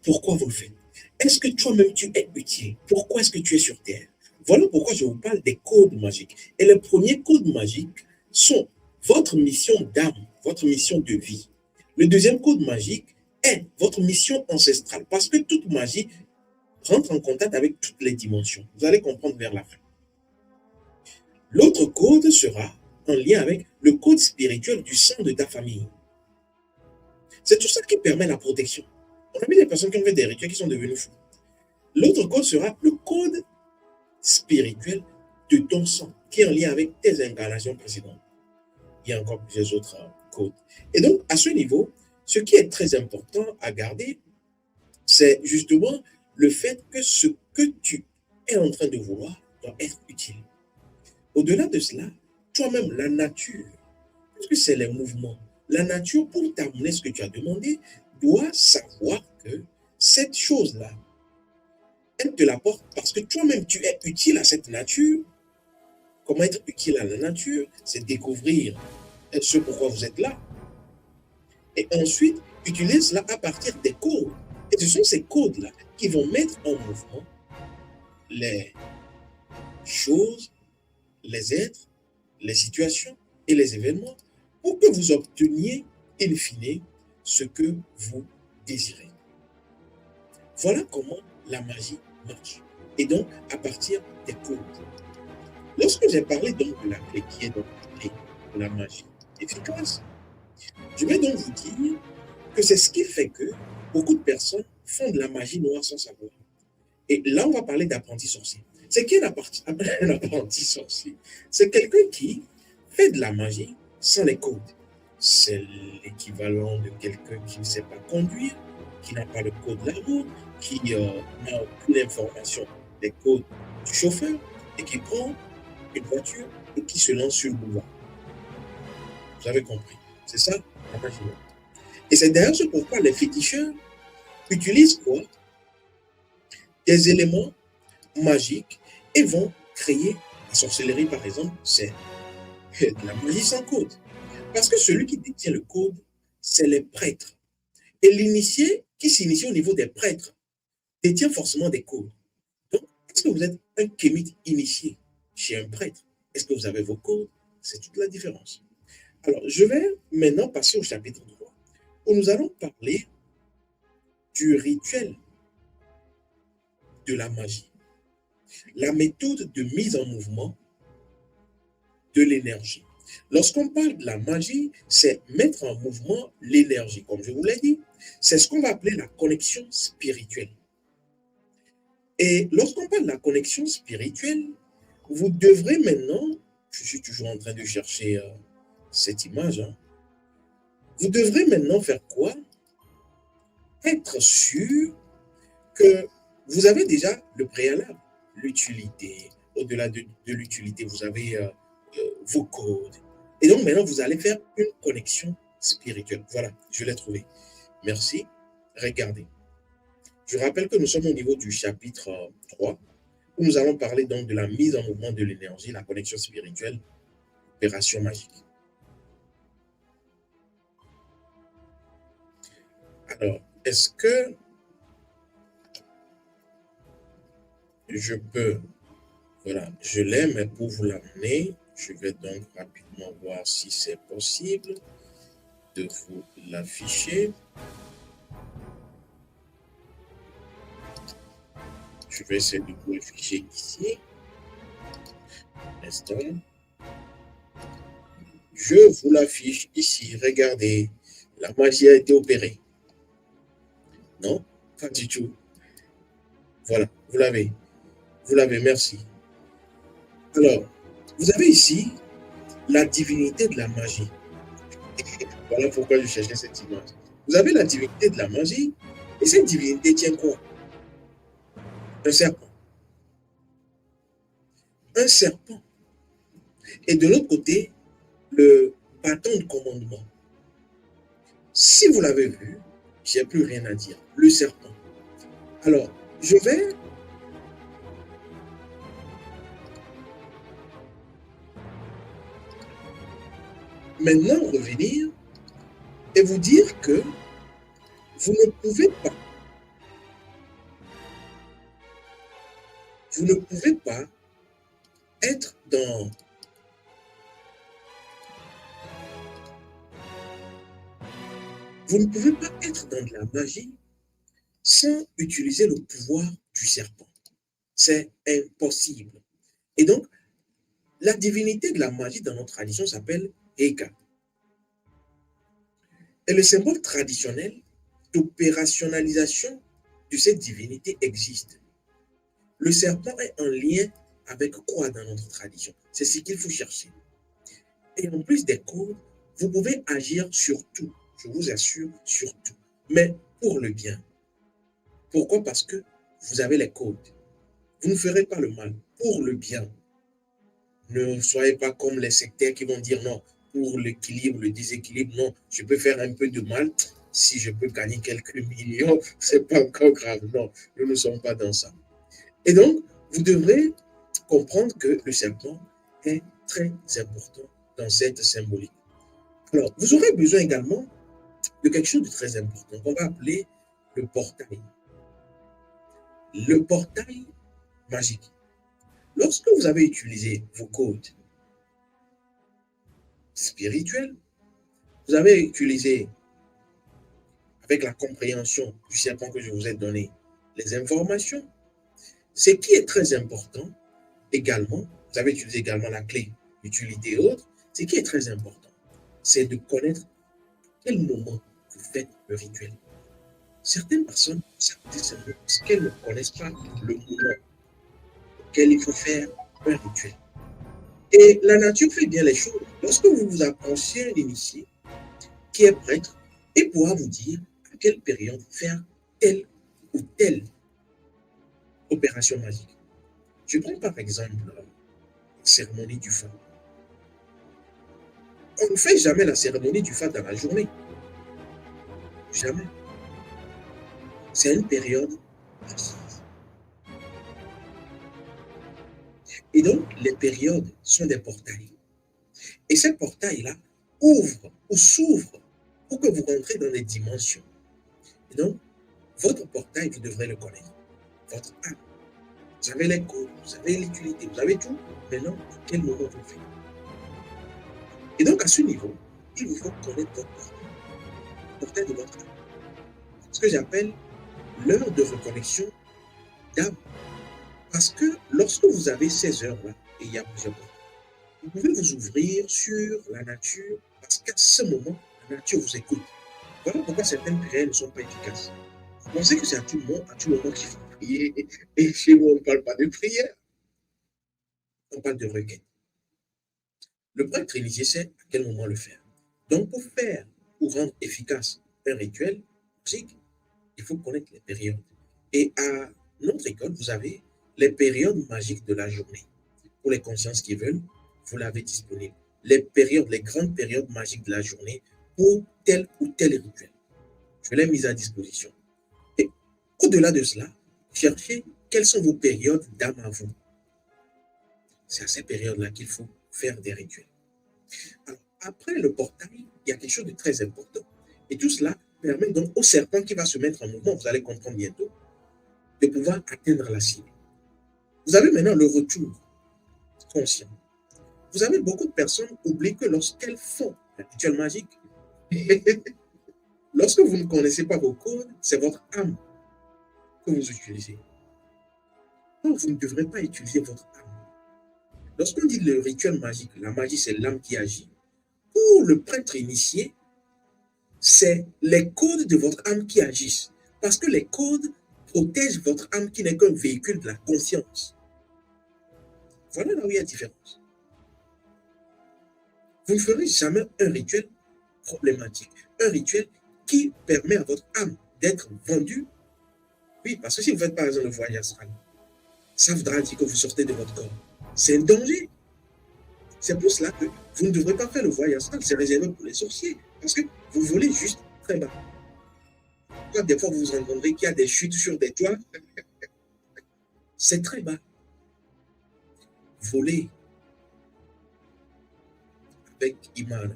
Pourquoi vous le faites? Est-ce que toi-même tu es utile? Pourquoi est-ce que tu es sur Terre? Voilà pourquoi je vous parle des codes magiques. Et les premiers codes magiques sont votre mission d'âme, votre mission de vie. Le deuxième code magique est votre mission ancestrale, parce que toute magie rentre en contact avec toutes les dimensions. Vous allez comprendre vers la fin. L'autre code sera en lien avec le code spirituel du sang de ta famille. C'est tout ça qui permet la protection. On a mis des personnes qui ont fait des rituels qui sont devenus fous. L'autre code sera le code spirituel de ton sang, qui est en lien avec tes incarnations précédentes. Il y a encore plusieurs autres codes. Et donc, à ce niveau, ce qui est très important à garder, c'est justement le fait que ce que tu es en train de vouloir doit être utile. Au-delà de cela, toi-même, la nature, puisque c'est les mouvements, la nature, pour t'amener ce que tu as demandé, doit savoir que cette chose-là, elle te l'apporte parce que toi-même, tu es utile à cette nature. Comment être utile à la nature? C'est découvrir ce pourquoi vous êtes là. Et ensuite, utiliser cela à partir des codes. Et ce sont ces codes-là qui vont mettre en mouvement les choses, les êtres, les situations et les événements pour que vous obteniez, in fine, ce que vous désirez. Voilà comment la magie marche. Et donc, à partir des codes. Lorsque j'ai parlé donc de la clé qui est donc la clé de la magie efficace, je vais donc vous dire que c'est ce qui fait que beaucoup de personnes font de la magie noire sans savoir. Et là, on va parler d'apprenti sorcier. C'est qui un apprenti sorcier? C'est quelqu'un qui fait de la magie sans les codes. C'est l'équivalent de quelqu'un qui ne sait pas conduire, qui n'a pas le code de la route, qui n'a aucune information des codes du chauffeur et qui prend une voiture et qui se lance sur le boulevard. Vous avez compris. C'est ça la magie noire. Et c'est d'ailleurs ce pourquoi les féticheurs utilisent quoi? Des éléments magiques et vont créer la sorcellerie, par exemple, c'est de la magie sans code. Parce que celui qui détient le code, c'est les prêtres. Et l'initié qui s'initie au niveau des prêtres détient forcément des codes. Donc, est-ce que vous êtes un kémite initié chez un prêtre? Est-ce que vous avez vos codes? C'est toute la différence. Alors, je vais maintenant passer au chapitre 3, où nous allons parler du rituel de la magie. La méthode de mise en mouvement de l'énergie. Lorsqu'on parle de la magie, c'est mettre en mouvement l'énergie. Comme je vous l'ai dit, c'est ce qu'on va appeler la connexion spirituelle. Et lorsqu'on parle de la connexion spirituelle, vous devrez maintenant, je suis toujours en train de chercher cette image, hein, vous devrez maintenant faire quoi? Être sûr que vous avez déjà le préalable, l'utilité. Au-delà de l'utilité, vous avez vos codes. Et donc maintenant, vous allez faire une connexion spirituelle. Voilà, je l'ai trouvé. Merci. Regardez. Je rappelle que nous sommes au niveau du chapitre 3, où nous allons parler donc de la mise en mouvement de l'énergie, la connexion spirituelle, opération magique. Alors, est-ce que je peux, voilà, je l'ai, mais pour vous l'amener, je vais donc rapidement voir si c'est possible de vous l'afficher. Je vais essayer de vous l'afficher ici. Un instant. Je vous l'affiche ici. Regardez, la magie a été opérée. Non, pas du tout. Voilà, vous l'avez. Vous l'avez, merci. Alors, vous avez ici la divinité de la magie. Voilà pourquoi je cherchais cette image. Vous avez la divinité de la magie, et cette divinité tient quoi? Un serpent. Un serpent. Et de l'autre côté, le bâton de commandement. Si vous l'avez vu, j'ai plus rien à dire. Le serpent. Alors, je vais maintenant revenir et vous dire que vous ne pouvez pas, vous ne pouvez pas être dans vous ne pouvez pas être dans de la magie sans utiliser le pouvoir du serpent. C'est impossible. Et donc, la divinité de la magie dans notre tradition s'appelle Eka. Et le symbole traditionnel d'opérationnalisation de cette divinité existe. Le serpent est en lien avec quoi dans notre tradition? C'est ce qu'il faut chercher. Et en plus des codes, vous pouvez agir sur tout, je vous assure, sur tout, mais pour le bien. Pourquoi? Parce que vous avez les codes. Vous ne ferez pas le mal, pour le bien. Ne soyez pas comme les sectaires qui vont dire non, pour l'équilibre, le déséquilibre, non, je peux faire un peu de mal. Si je peux gagner quelques millions, c'est pas encore grave. Non, nous ne sommes pas dans ça. Et donc, vous devrez comprendre que le serpent est très important dans cette symbolique. Alors, vous aurez besoin également de quelque chose de très important qu'on va appeler le portail. Le portail magique. Lorsque vous avez utilisé vos codes spirituels, vous avez utilisé, avec la compréhension du serpent que je vous ai donné, les informations. Ce qui est très important également, vous avez utilisé également la clé d'utilité et autres, ce qui est très important, c'est de connaître à quel moment vous faites le rituel. Certaines personnes, parce qu'elles ne connaissent pas le moment auquel il faut faire un rituel. Et la nature fait bien les choses. Lorsque vous vous approchez un initié qui est prêtre, il pourra vous dire à quelle période faire telle ou telle opération magique. Je prends par exemple la cérémonie du fat. On ne fait jamais la cérémonie du fat dans la journée. Jamais. C'est une période précise. Et donc, les périodes sont des portails. Et ces portails-là ouvrent ou s'ouvrent pour que vous rentrez dans des dimensions. Et donc, votre portail, vous devrez le connaître. Votre âme. Vous avez les codes, vous avez l'utilité, vous avez tout. Maintenant, à quel moment vous le faites? Et donc, à ce niveau, il vous faut connaître votre portail. Le portail de votre âme. Ce que j'appelle l'heure de reconnexion d'âme. Parce que lorsque vous avez ces heures-là, et il y a plusieurs portails, vous pouvez vous ouvrir sur la nature, parce qu'à ce moment, la nature vous écoute. Voilà pourquoi certaines prières ne sont pas efficaces. Vous pensez que c'est à tout moment qu'il faut prier, et chez nous, on ne parle pas de prière, on parle de requête. Le prêtre initié sait à quel moment le faire. Donc, pour faire ou rendre efficace un rituel magique, il faut connaître les périodes. Et à notre école, vous avez les périodes magiques de la journée. Pour les consciences qui veulent, vous l'avez disponible. Les périodes, les grandes périodes magiques de la journée pour tel ou tel rituel. Je l'ai mise à disposition. Et au-delà de cela, cherchez quelles sont vos périodes d'âme à vous. C'est à ces périodes-là qu'il faut faire des rituels. Alors, après le portail, il y a quelque chose de très important. Et tout cela permet donc au serpent qui va se mettre en mouvement, vous allez comprendre bientôt, de pouvoir atteindre la cible. Vous avez maintenant le retour conscient. Vous avez beaucoup de personnes oublient que lorsqu'elles font un rituel magique, lorsque vous ne connaissez pas vos codes, c'est votre âme que vous utilisez. Donc, vous ne devrez pas utiliser votre âme. Lorsqu'on dit le rituel magique, la magie, c'est l'âme qui agit. Pour le prêtre initié, c'est les codes de votre âme qui agissent. Parce que les codes protègent votre âme qui n'est qu'un véhicule de la conscience. Voilà là où il y a différence. Vous ne ferez jamais un rituel problématique, un rituel qui permet à votre âme d'être vendue. Oui, parce que si vous faites par exemple le voyage astral, ça voudra dire que vous sortez de votre corps. C'est un danger. C'est pour cela que vous ne devrez pas faire le voyage astral, c'est réservé pour les sorciers, parce que vous volez juste très bas. Quand des fois vous vous rendrez qu'il y a des chutes sur des toits, c'est très bas. Voler avec Imana,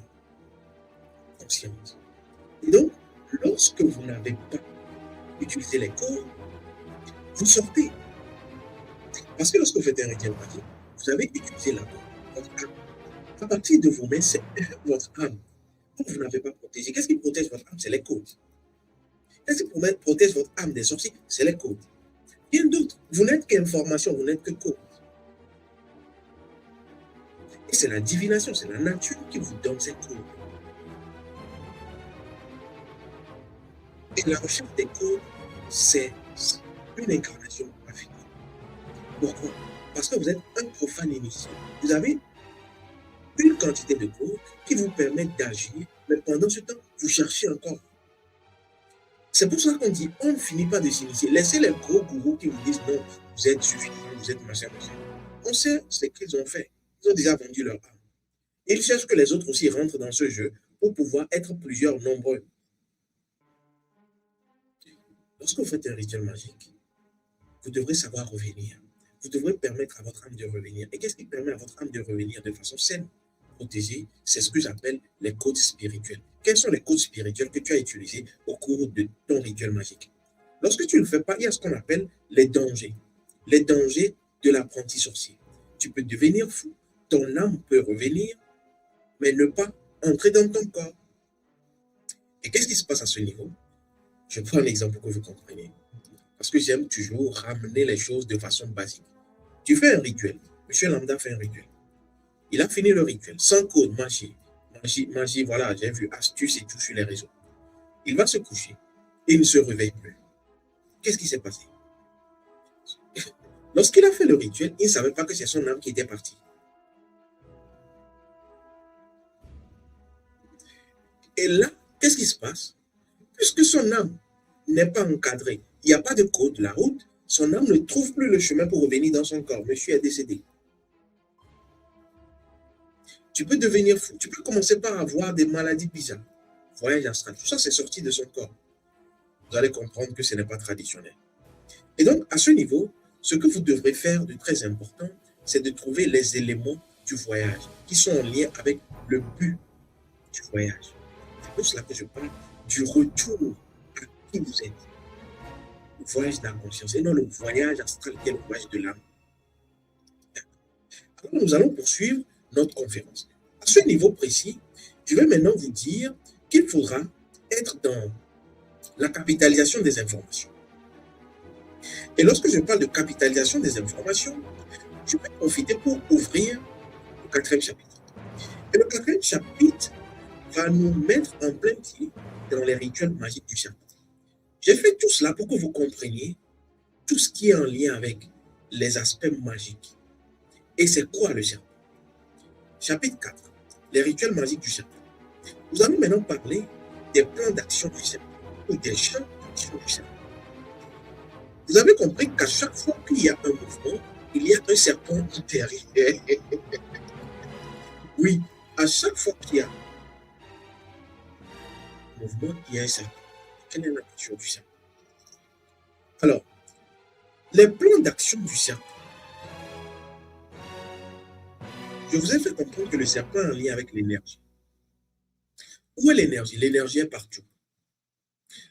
conscience. Et donc, lorsque vous n'avez pas utilisé les corps, vous sortez. Parce que lorsque vous faites un rituel magique, vous avez utilisé la corps, votre âme. À partir de vous-même, c'est votre âme. Quand vous n'avez pas protégé, qu'est-ce qui protège votre âme? C'est les codes. Qu'est-ce qui protège votre âme des sorciers? C'est les codes. Rien d'autre. Vous n'êtes qu'information, vous n'êtes que code. Et c'est la divination, c'est la nature qui vous donne ces codes. Et la recherche des codes, c'est une incarnation infinie. Pourquoi? Parce que vous êtes un profane initié. Vous avez une quantité de codes qui vous permettent d'agir, mais pendant ce temps, vous cherchez encore. C'est pour ça qu'on dit, on ne finit pas de s'initier. Laissez les gros gourous qui vous disent non, vous êtes suffisant, vous êtes machin, machin. On sait ce qu'ils ont fait. Ils ont déjà vendu leur âme. Ils cherchent que les autres aussi rentrent dans ce jeu pour pouvoir être plusieurs, nombreux. Lorsque vous faites un rituel magique, vous devrez savoir revenir. Vous devrez permettre à votre âme de revenir. Et qu'est-ce qui permet à votre âme de revenir de façon saine, protégée? C'est ce que j'appelle les codes spirituels. Quels sont les codes spirituels que tu as utilisés au cours de ton rituel magique? Lorsque tu ne le fais pas, il y a ce qu'on appelle les dangers. Les dangers de l'apprenti sorcier. Tu peux devenir fou, ton âme peut revenir, mais ne pas entrer dans ton corps. Et qu'est-ce qui se passe à ce niveau? Je prends un exemple pour que vous compreniez. Parce que j'aime toujours ramener les choses de façon basique. Tu fais un rituel. Monsieur Lambda fait un rituel. Il a fini le rituel, sans code, magie, voilà, j'ai vu astuces et tout sur les réseaux. Il va se coucher et il ne se réveille plus. Qu'est-ce qui s'est passé? Lorsqu'il a fait le rituel, il ne savait pas que c'est son âme qui était partie. Et là, qu'est-ce qui se passe? Puisque son âme n'est pas encadrée, il n'y a pas de code de la route, son âme ne trouve plus le chemin pour revenir dans son corps. Monsieur est décédé. Tu peux devenir fou, tu peux commencer par avoir des maladies bizarres. Voyage astral, tout ça c'est sorti de son corps. Vous allez comprendre que ce n'est pas traditionnel. Et donc, à ce niveau, ce que vous devrez faire de très important, c'est de trouver les éléments du voyage qui sont en lien avec le but du voyage. C'est pour cela que je parle du retour à qui vous êtes. Le voyage de la conscience et non le voyage astral qui est le voyage de l'âme. Alors, nous allons poursuivre notre conférence. À ce niveau précis, je vais maintenant vous dire qu'il faudra être dans la capitalisation des informations. Et lorsque je parle de capitalisation des informations, je vais profiter pour ouvrir le 4e chapitre. Et le 4e chapitre va nous mettre en plein pied dans les rituels magiques du serpent. J'ai fait tout cela pour que vous compreniez tout ce qui est en lien avec les aspects magiques. Et c'est quoi le serpent? Chapitre 4, les rituels magiques du serpent. Nous allons maintenant parler des plans d'action du serpent ou des champs d'action du serpent. Vous avez compris qu'à chaque fois qu'il y a un mouvement, il y a un serpent intérieur. Oui, à chaque fois qu'il y a un mouvement, il y a un serpent. Quelle est la nature du serpent? Alors, les plans d'action du serpent. Je vous ai fait comprendre que le serpent est en lien avec l'énergie. Où est l'énergie? L'énergie est partout.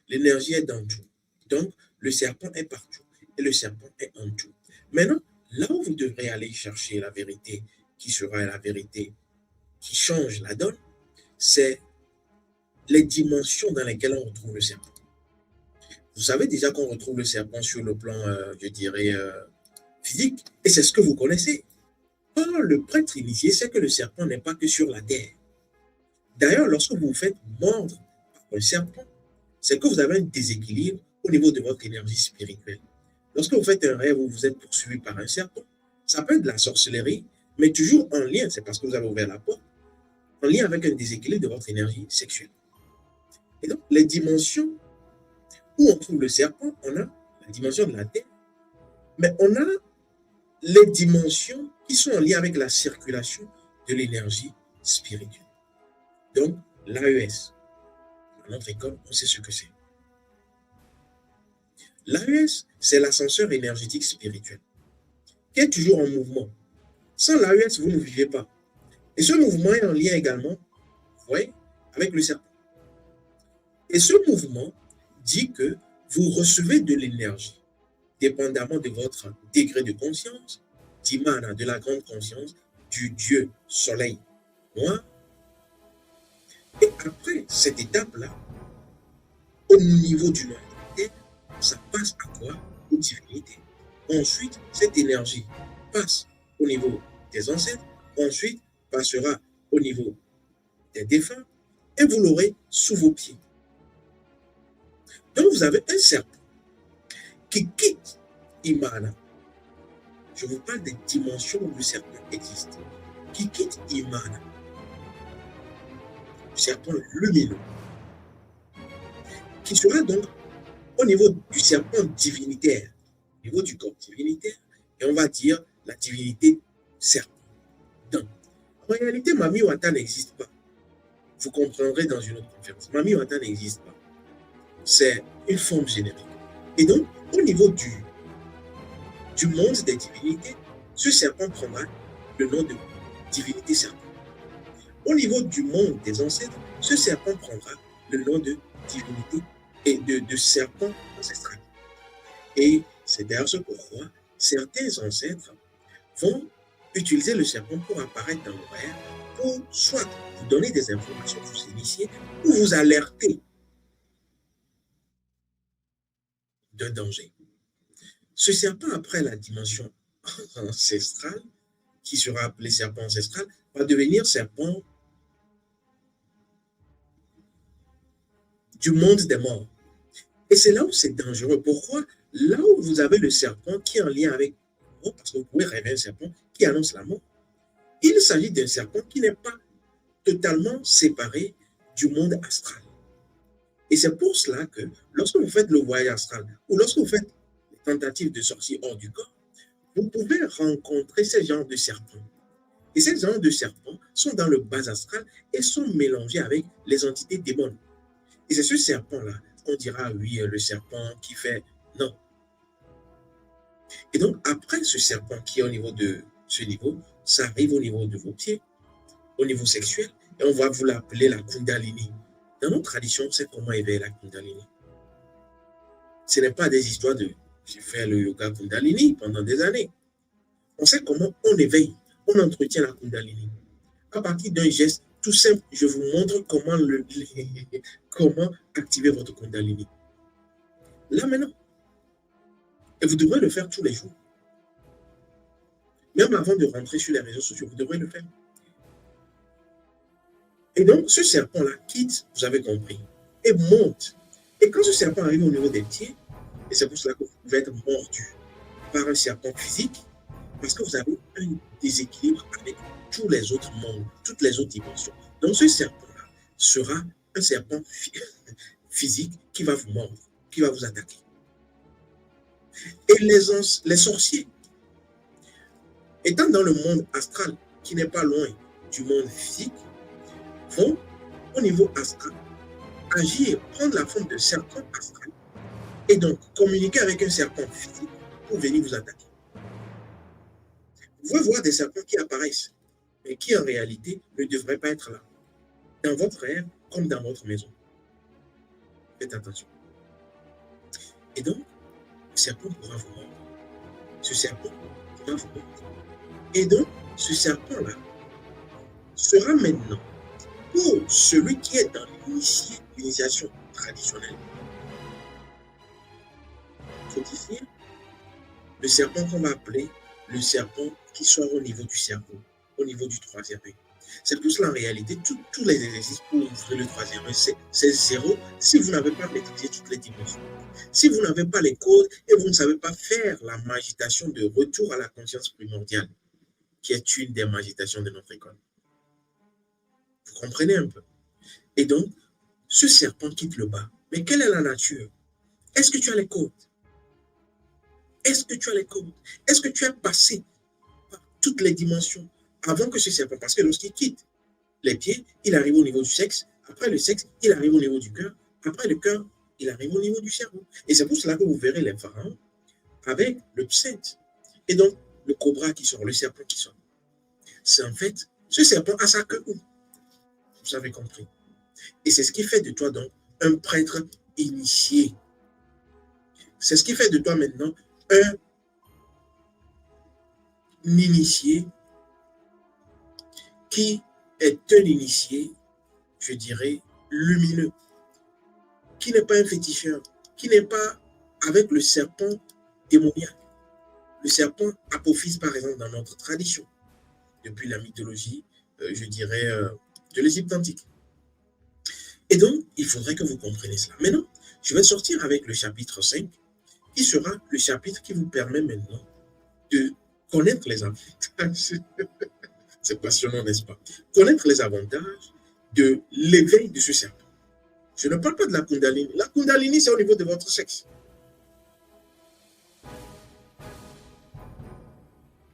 L'énergie est dans tout. Donc, le serpent est partout et le serpent est en tout. Maintenant, là où vous devrez aller chercher la vérité, qui sera la vérité qui change la donne, c'est les dimensions dans lesquelles on retrouve le serpent. Vous savez déjà qu'on retrouve le serpent sur le plan, je dirais, physique, et c'est ce que vous connaissez. Or, le prêtre initié sait que le serpent n'est pas que sur la terre. D'ailleurs, lorsque vous vous faites mordre par un serpent, c'est que vous avez un déséquilibre au niveau de votre énergie spirituelle. Lorsque vous faites un rêve où vous êtes poursuivi par un serpent, ça peut être de la sorcellerie, mais toujours en lien, c'est parce que vous avez ouvert la porte, en lien avec un déséquilibre de votre énergie sexuelle. Et donc, les dimensions où on trouve le serpent, on a la dimension de la terre, mais on a les dimensions qui sont en lien avec la circulation de l'énergie spirituelle. Donc, l'AES, dans notre école, on sait ce que c'est. L'AES, c'est l'ascenseur énergétique spirituel, qui est toujours en mouvement. Sans l'AES, vous ne vivez pas. Et ce mouvement est en lien également, vous voyez, avec le serpent. Et ce mouvement dit que vous recevez de l'énergie, dépendamment de votre degré de conscience, d'Imana, de la grande conscience, du Dieu soleil noir. Et après cette étape-là, au niveau du monde, ça passe à quoi? Aux divinités. Ensuite, cette énergie passe au niveau des ancêtres, ensuite passera au niveau des défunts, et vous l'aurez sous vos pieds. Donc vous avez un serpent qui quitte Imana. Je vous parle des dimensions où le serpent existe. Qui quitte Imana. Le serpent lumineux. Qui sera donc au niveau du serpent divinitaire, au niveau du corps divinitaire, et on va dire la divinité serpent. Donc, en réalité, Mami Wata n'existe pas. Vous comprendrez dans une autre conférence. Mami Wata n'existe pas. C'est une forme générique. Et donc, au niveau du monde des divinités, ce serpent prendra le nom de divinité serpent. Au niveau du monde des ancêtres, ce serpent prendra le nom de divinité et de serpent ancestral. Et C'est d'ailleurs ce pourquoi certains ancêtres vont utiliser le serpent pour apparaître dans le rêve, pour soit vous donner des informations, vous initier, ou vous alerter d'un danger. Ce serpent, après la dimension ancestrale, qui sera appelé serpent ancestral, va devenir serpent du monde des morts. Et c'est là où c'est dangereux. Pourquoi? Là où vous avez le serpent qui est en lien avec la mort, parce que vous pouvez rêver un serpent qui annonce la mort, il s'agit d'un serpent qui n'est pas totalement séparé du monde astral. Et c'est pour cela que lorsque vous faites le voyage astral ou lorsque vous faites les tentatives de sortie hors du corps, vous pouvez rencontrer ces genres de serpents. Et ces genres de serpents sont dans le bas astral et sont mélangés avec les entités démoniques. Et c'est ce serpent-là qu'on dira, oui, le serpent qui fait... Non. Et donc, après ce serpent qui est au niveau de ce niveau, ça arrive au niveau de vos pieds, au niveau sexuel, et on va vous l'appeler la Kundalini. Dans notre tradition, c'est comment éveiller la Kundalini. Ce n'est pas des histoires de... J'ai fait le yoga Kundalini pendant des années. On sait comment on éveille, on entretient la Kundalini. À partir d'un geste tout simple, je vous montre comment activer votre Kundalini. Là maintenant. Et vous devrez le faire tous les jours. Même avant de rentrer sur les réseaux sociaux, vous devrez le faire. Et donc, ce serpent-là quitte, vous avez compris, et monte. Et quand ce serpent arrive au niveau des pieds, et c'est pour cela que vous pouvez être mordu par un serpent physique, parce que vous avez un déséquilibre avec tous les autres mondes, toutes les autres dimensions. Donc, ce serpent-là sera un serpent physique qui va vous mordre, qui va vous attaquer. Et les sorciers, étant dans le monde astral, qui n'est pas loin du monde physique, vont, au niveau astral, agir, prendre la forme de serpent astral, et donc communiquer avec un serpent physique pour venir vous attaquer. Vous pouvez voir des serpents qui apparaissent, mais qui en réalité ne devraient pas être là, dans votre rêve comme dans votre maison. Faites attention. Et donc, le serpent pourra vous mordre. Ce serpent pourra vous mordre. Et donc, ce serpent-là sera maintenant, pour celui qui est dans l'initiation traditionnelle, codifié, le serpent qu'on va appeler le serpent qui soit au niveau du cerveau, au niveau du troisième œil. C'est pour cela en réalité, tous les exercices pour ouvrir le troisième œil, c'est zéro si vous n'avez pas maîtrisé toutes les dimensions. Si vous n'avez pas les codes et vous ne savez pas faire la magitation de retour à la conscience primordiale, qui est une des magitations de notre école. Vous comprenez un peu? Et donc, ce serpent quitte le bas. Mais quelle est la nature? Est-ce que tu as les codes? Est-ce que tu as les codes? Est-ce que tu as passé par toutes les dimensions avant que ce serpent, parce que lorsqu'il quitte les pieds, il arrive au niveau du sexe. Après le sexe, il arrive au niveau du cœur. Après le cœur, il arrive au niveau du cerveau. Et c'est pour cela que vous verrez les pharaons avec le psète. Et donc, le cobra qui sort, le serpent qui sort. C'est en fait, ce serpent a sa queue où? Vous avez compris. Et c'est ce qui fait de toi donc un prêtre initié. C'est ce qui fait de toi maintenant un initié qui est un initié, je dirais, lumineux, qui n'est pas un féticheur, qui n'est pas avec le serpent démoniaque. Le serpent Apophis, par exemple, dans notre tradition, depuis la mythologie, je dirais, de l'Égypte antique. Et donc, il faudrait que vous compreniez cela. Maintenant, je vais sortir avec le chapitre 5, qui sera le chapitre qui vous permet maintenant de connaître les avantages. C'est passionnant, n'est-ce pas? Connaître les avantages de l'éveil de ce serpent. Je ne parle pas de la Kundalini. La Kundalini, c'est au niveau de votre sexe.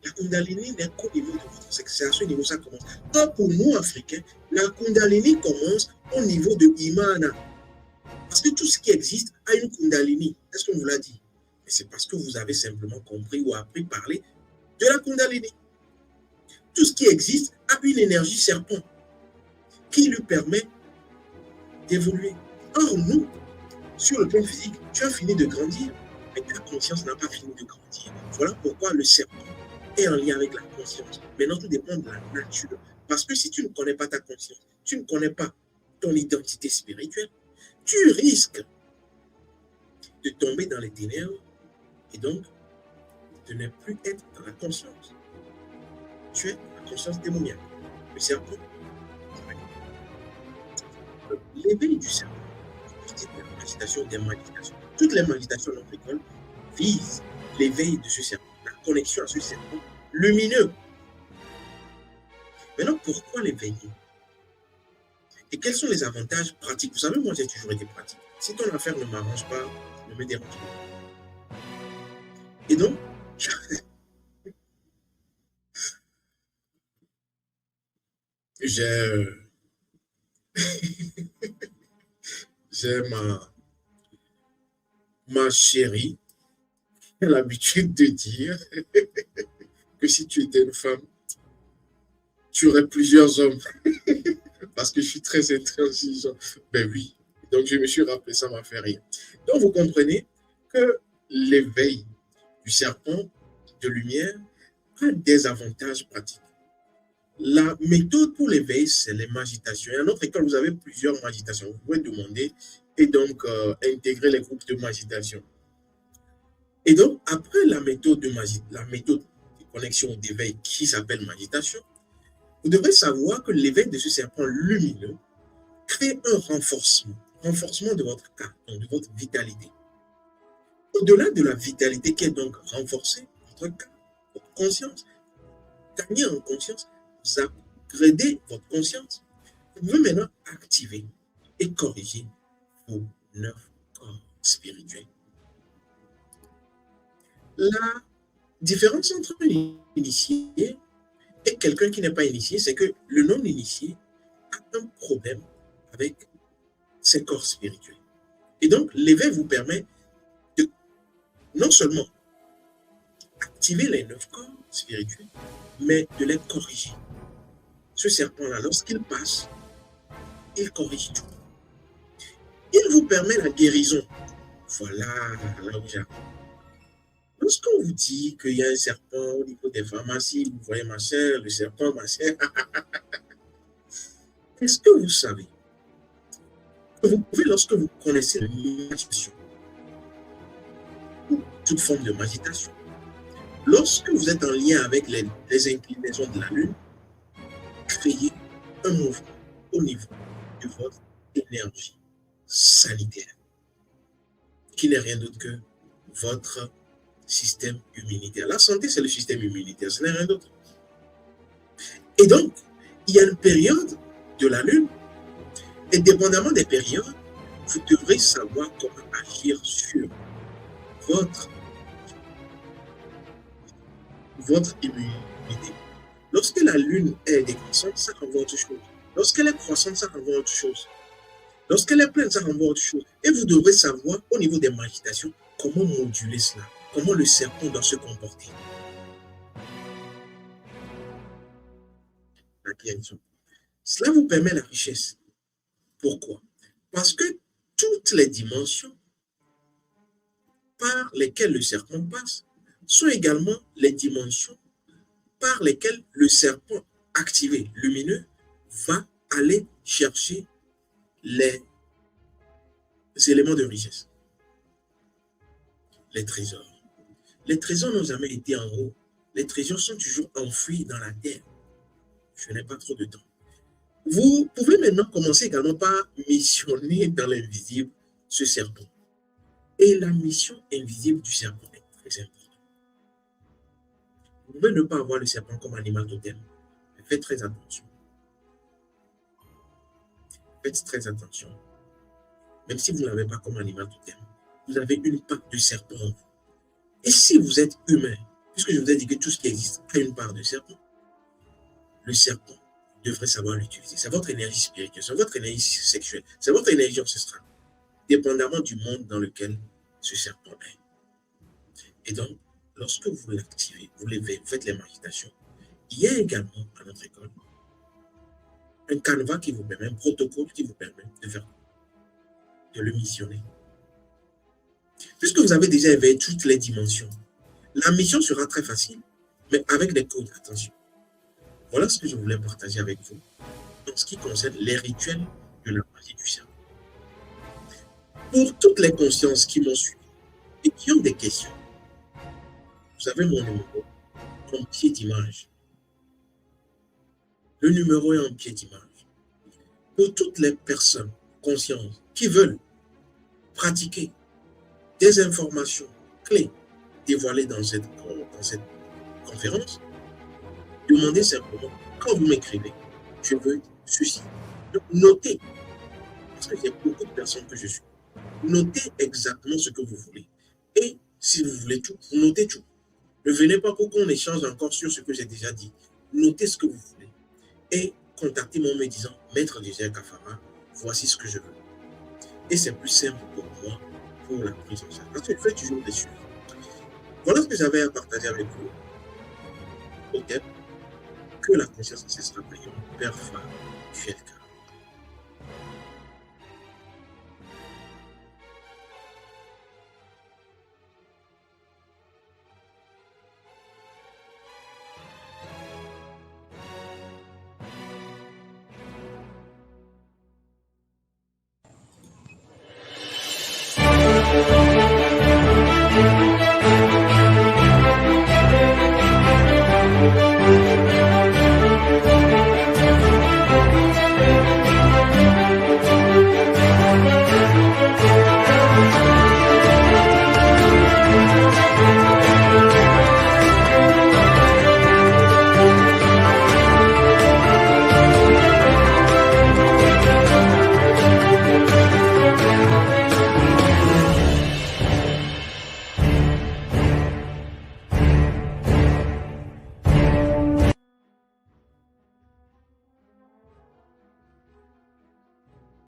La Kundalini n'est qu'au niveau de votre sexe. C'est à ce niveau que ça commence. Or, pour nous, Africains, la Kundalini commence au niveau de Imana. Parce que tout ce qui existe a une Kundalini. Est-ce qu'on vous l'a dit? Mais c'est parce que vous avez simplement compris ou appris à parler de la Kundalini. Tout ce qui existe a une énergie serpent qui lui permet d'évoluer. Or, nous, sur le plan physique, tu as fini de grandir. Mais la conscience n'a pas fini de grandir. Voilà pourquoi le serpent est en lien avec la conscience. Maintenant, tout dépend de la nature. Parce que si tu ne connais pas ta conscience, tu ne connais pas ton identité spirituelle, tu risques de tomber dans les ténèbres et donc de ne plus être dans la conscience. Tu es dans la conscience démoniaque. Le serpent, l'éveil du serpent, la méditation des méditations. Toutes les méditations de notre école visent l'éveil de ce serpent, la connexion à ce serpent lumineux. Maintenant, pourquoi l'éveiller? Et quels sont les avantages pratiques? Vous savez, moi, j'ai toujours été pratique. Si ton affaire ne m'arrange pas, ne me dérange pas. Et donc, j'ai ma chérie qui a l'habitude de dire que si tu étais une femme, tu aurais plusieurs hommes. Parce que je suis très intransigeant. Ben oui. Donc, je me suis rappelé, ça m'a fait rire. Donc, vous comprenez que l'éveil du serpent de lumière a des avantages pratiques. La méthode pour l'éveil, c'est les magitations. Et à notre école, vous avez plusieurs magitations. Vous pouvez demander et donc intégrer les groupes de magitation. Et donc, après la méthode de connexion d'éveil qui s'appelle magitation, vous devrez savoir que l'éveil de ce serpent lumineux crée un renforcement de votre cas, donc de votre vitalité. Au-delà de la vitalité qui est donc renforcée, votre cas, votre conscience, gagner en conscience, vous upgradez votre conscience. Vous pouvez maintenant activer et corriger vos 9 corps spirituels. La différence entre un initié et quelqu'un qui n'est pas initié, c'est que le non-initié a un problème avec ses corps spirituels. Et donc, l'éveil vous permet de non seulement activer les 9 corps spirituels, mais de les corriger. Ce serpent-là, lorsqu'il passe, il corrige tout. Il vous permet la guérison. Voilà là où j'arrive. Lorsqu'on vous dit qu'il y a un serpent au niveau des pharmacies, vous voyez ma soeur, le serpent, ma soeur, est-ce que vous savez que vous pouvez, lorsque vous connaissez la méditation, ou toute forme de méditation, lorsque vous êtes en lien avec les inclinaisons de la Lune, créer un mouvement au niveau de votre énergie sanitaire, qui n'est rien d'autre que votre système immunitaire. La santé, c'est le système immunitaire, ce n'est rien d'autre. Et donc, il y a une période de la Lune, et dépendamment des périodes, vous devrez savoir comment agir sur votre immunité. Lorsque la Lune est décroissante, ça renvoie autre chose. Lorsqu'elle est croissante, ça renvoie autre chose. Lorsqu'elle est pleine, ça renvoie autre chose. Et vous devrez savoir, au niveau des méditations, comment moduler cela, comment le serpent doit se comporter. La guérison. Cela vous permet la richesse. Pourquoi? Parce que toutes les dimensions par lesquelles le serpent passe sont également les dimensions par lesquelles le serpent activé, lumineux, va aller chercher les éléments de richesse. Les trésors. Les trésors n'ont jamais été en haut. Les trésors sont toujours enfouis dans la terre. Je n'ai pas trop de temps. Vous pouvez maintenant commencer également par missionner dans l'invisible ce serpent. Et la mission invisible du serpent est très importante. Vous pouvez ne pas avoir le serpent comme animal totem. Faites très attention. Faites très attention. Même si vous ne l'avez pas comme animal totem, vous avez une part de serpent en vous. Et si vous êtes humain, puisque je vous ai dit que tout ce qui existe a une part de serpent, le serpent devrait savoir l'utiliser. C'est votre énergie spirituelle, c'est votre énergie sexuelle, c'est votre énergie ancestrale, dépendamment du monde dans lequel ce serpent est. Et donc, lorsque vous l'activez, vous l'éveillez, vous faites les méditations, il y a également à notre école un canevas qui vous permet, un protocole qui vous permet de faire, de le missionner. Puisque vous avez déjà éveillé toutes les dimensions, la mission sera très facile, mais avec des codes. Attention. Voilà ce que je voulais partager avec vous en ce qui concerne les rituels de la magie du cerveau. Pour toutes les consciences qui m'ont suivi et qui ont des questions, vous avez mon numéro en pied d'image. Le numéro est en pied d'image. Pour toutes les personnes conscientes qui veulent pratiquer des informations clés dévoilées dans cette conférence, demandez simplement, quand vous m'écrivez, je veux ceci. Donc, notez, parce qu'il y a beaucoup de personnes que je suis. Notez exactement ce que vous voulez. Et si vous voulez tout, notez tout. Ne venez pas pour qu'on échange encore sur ce que j'ai déjà dit. Notez ce que vous voulez. Et contactez-moi en me disant, Maître DJ Kafara, voici ce que je veux. Et c'est plus simple pour moi pour la prise en charge. Parce que je fais toujours des suivis. Voilà ce que j'avais à partager avec vous. Ok. Que la conscience ancestrale brillante, Père Fa, Fielka.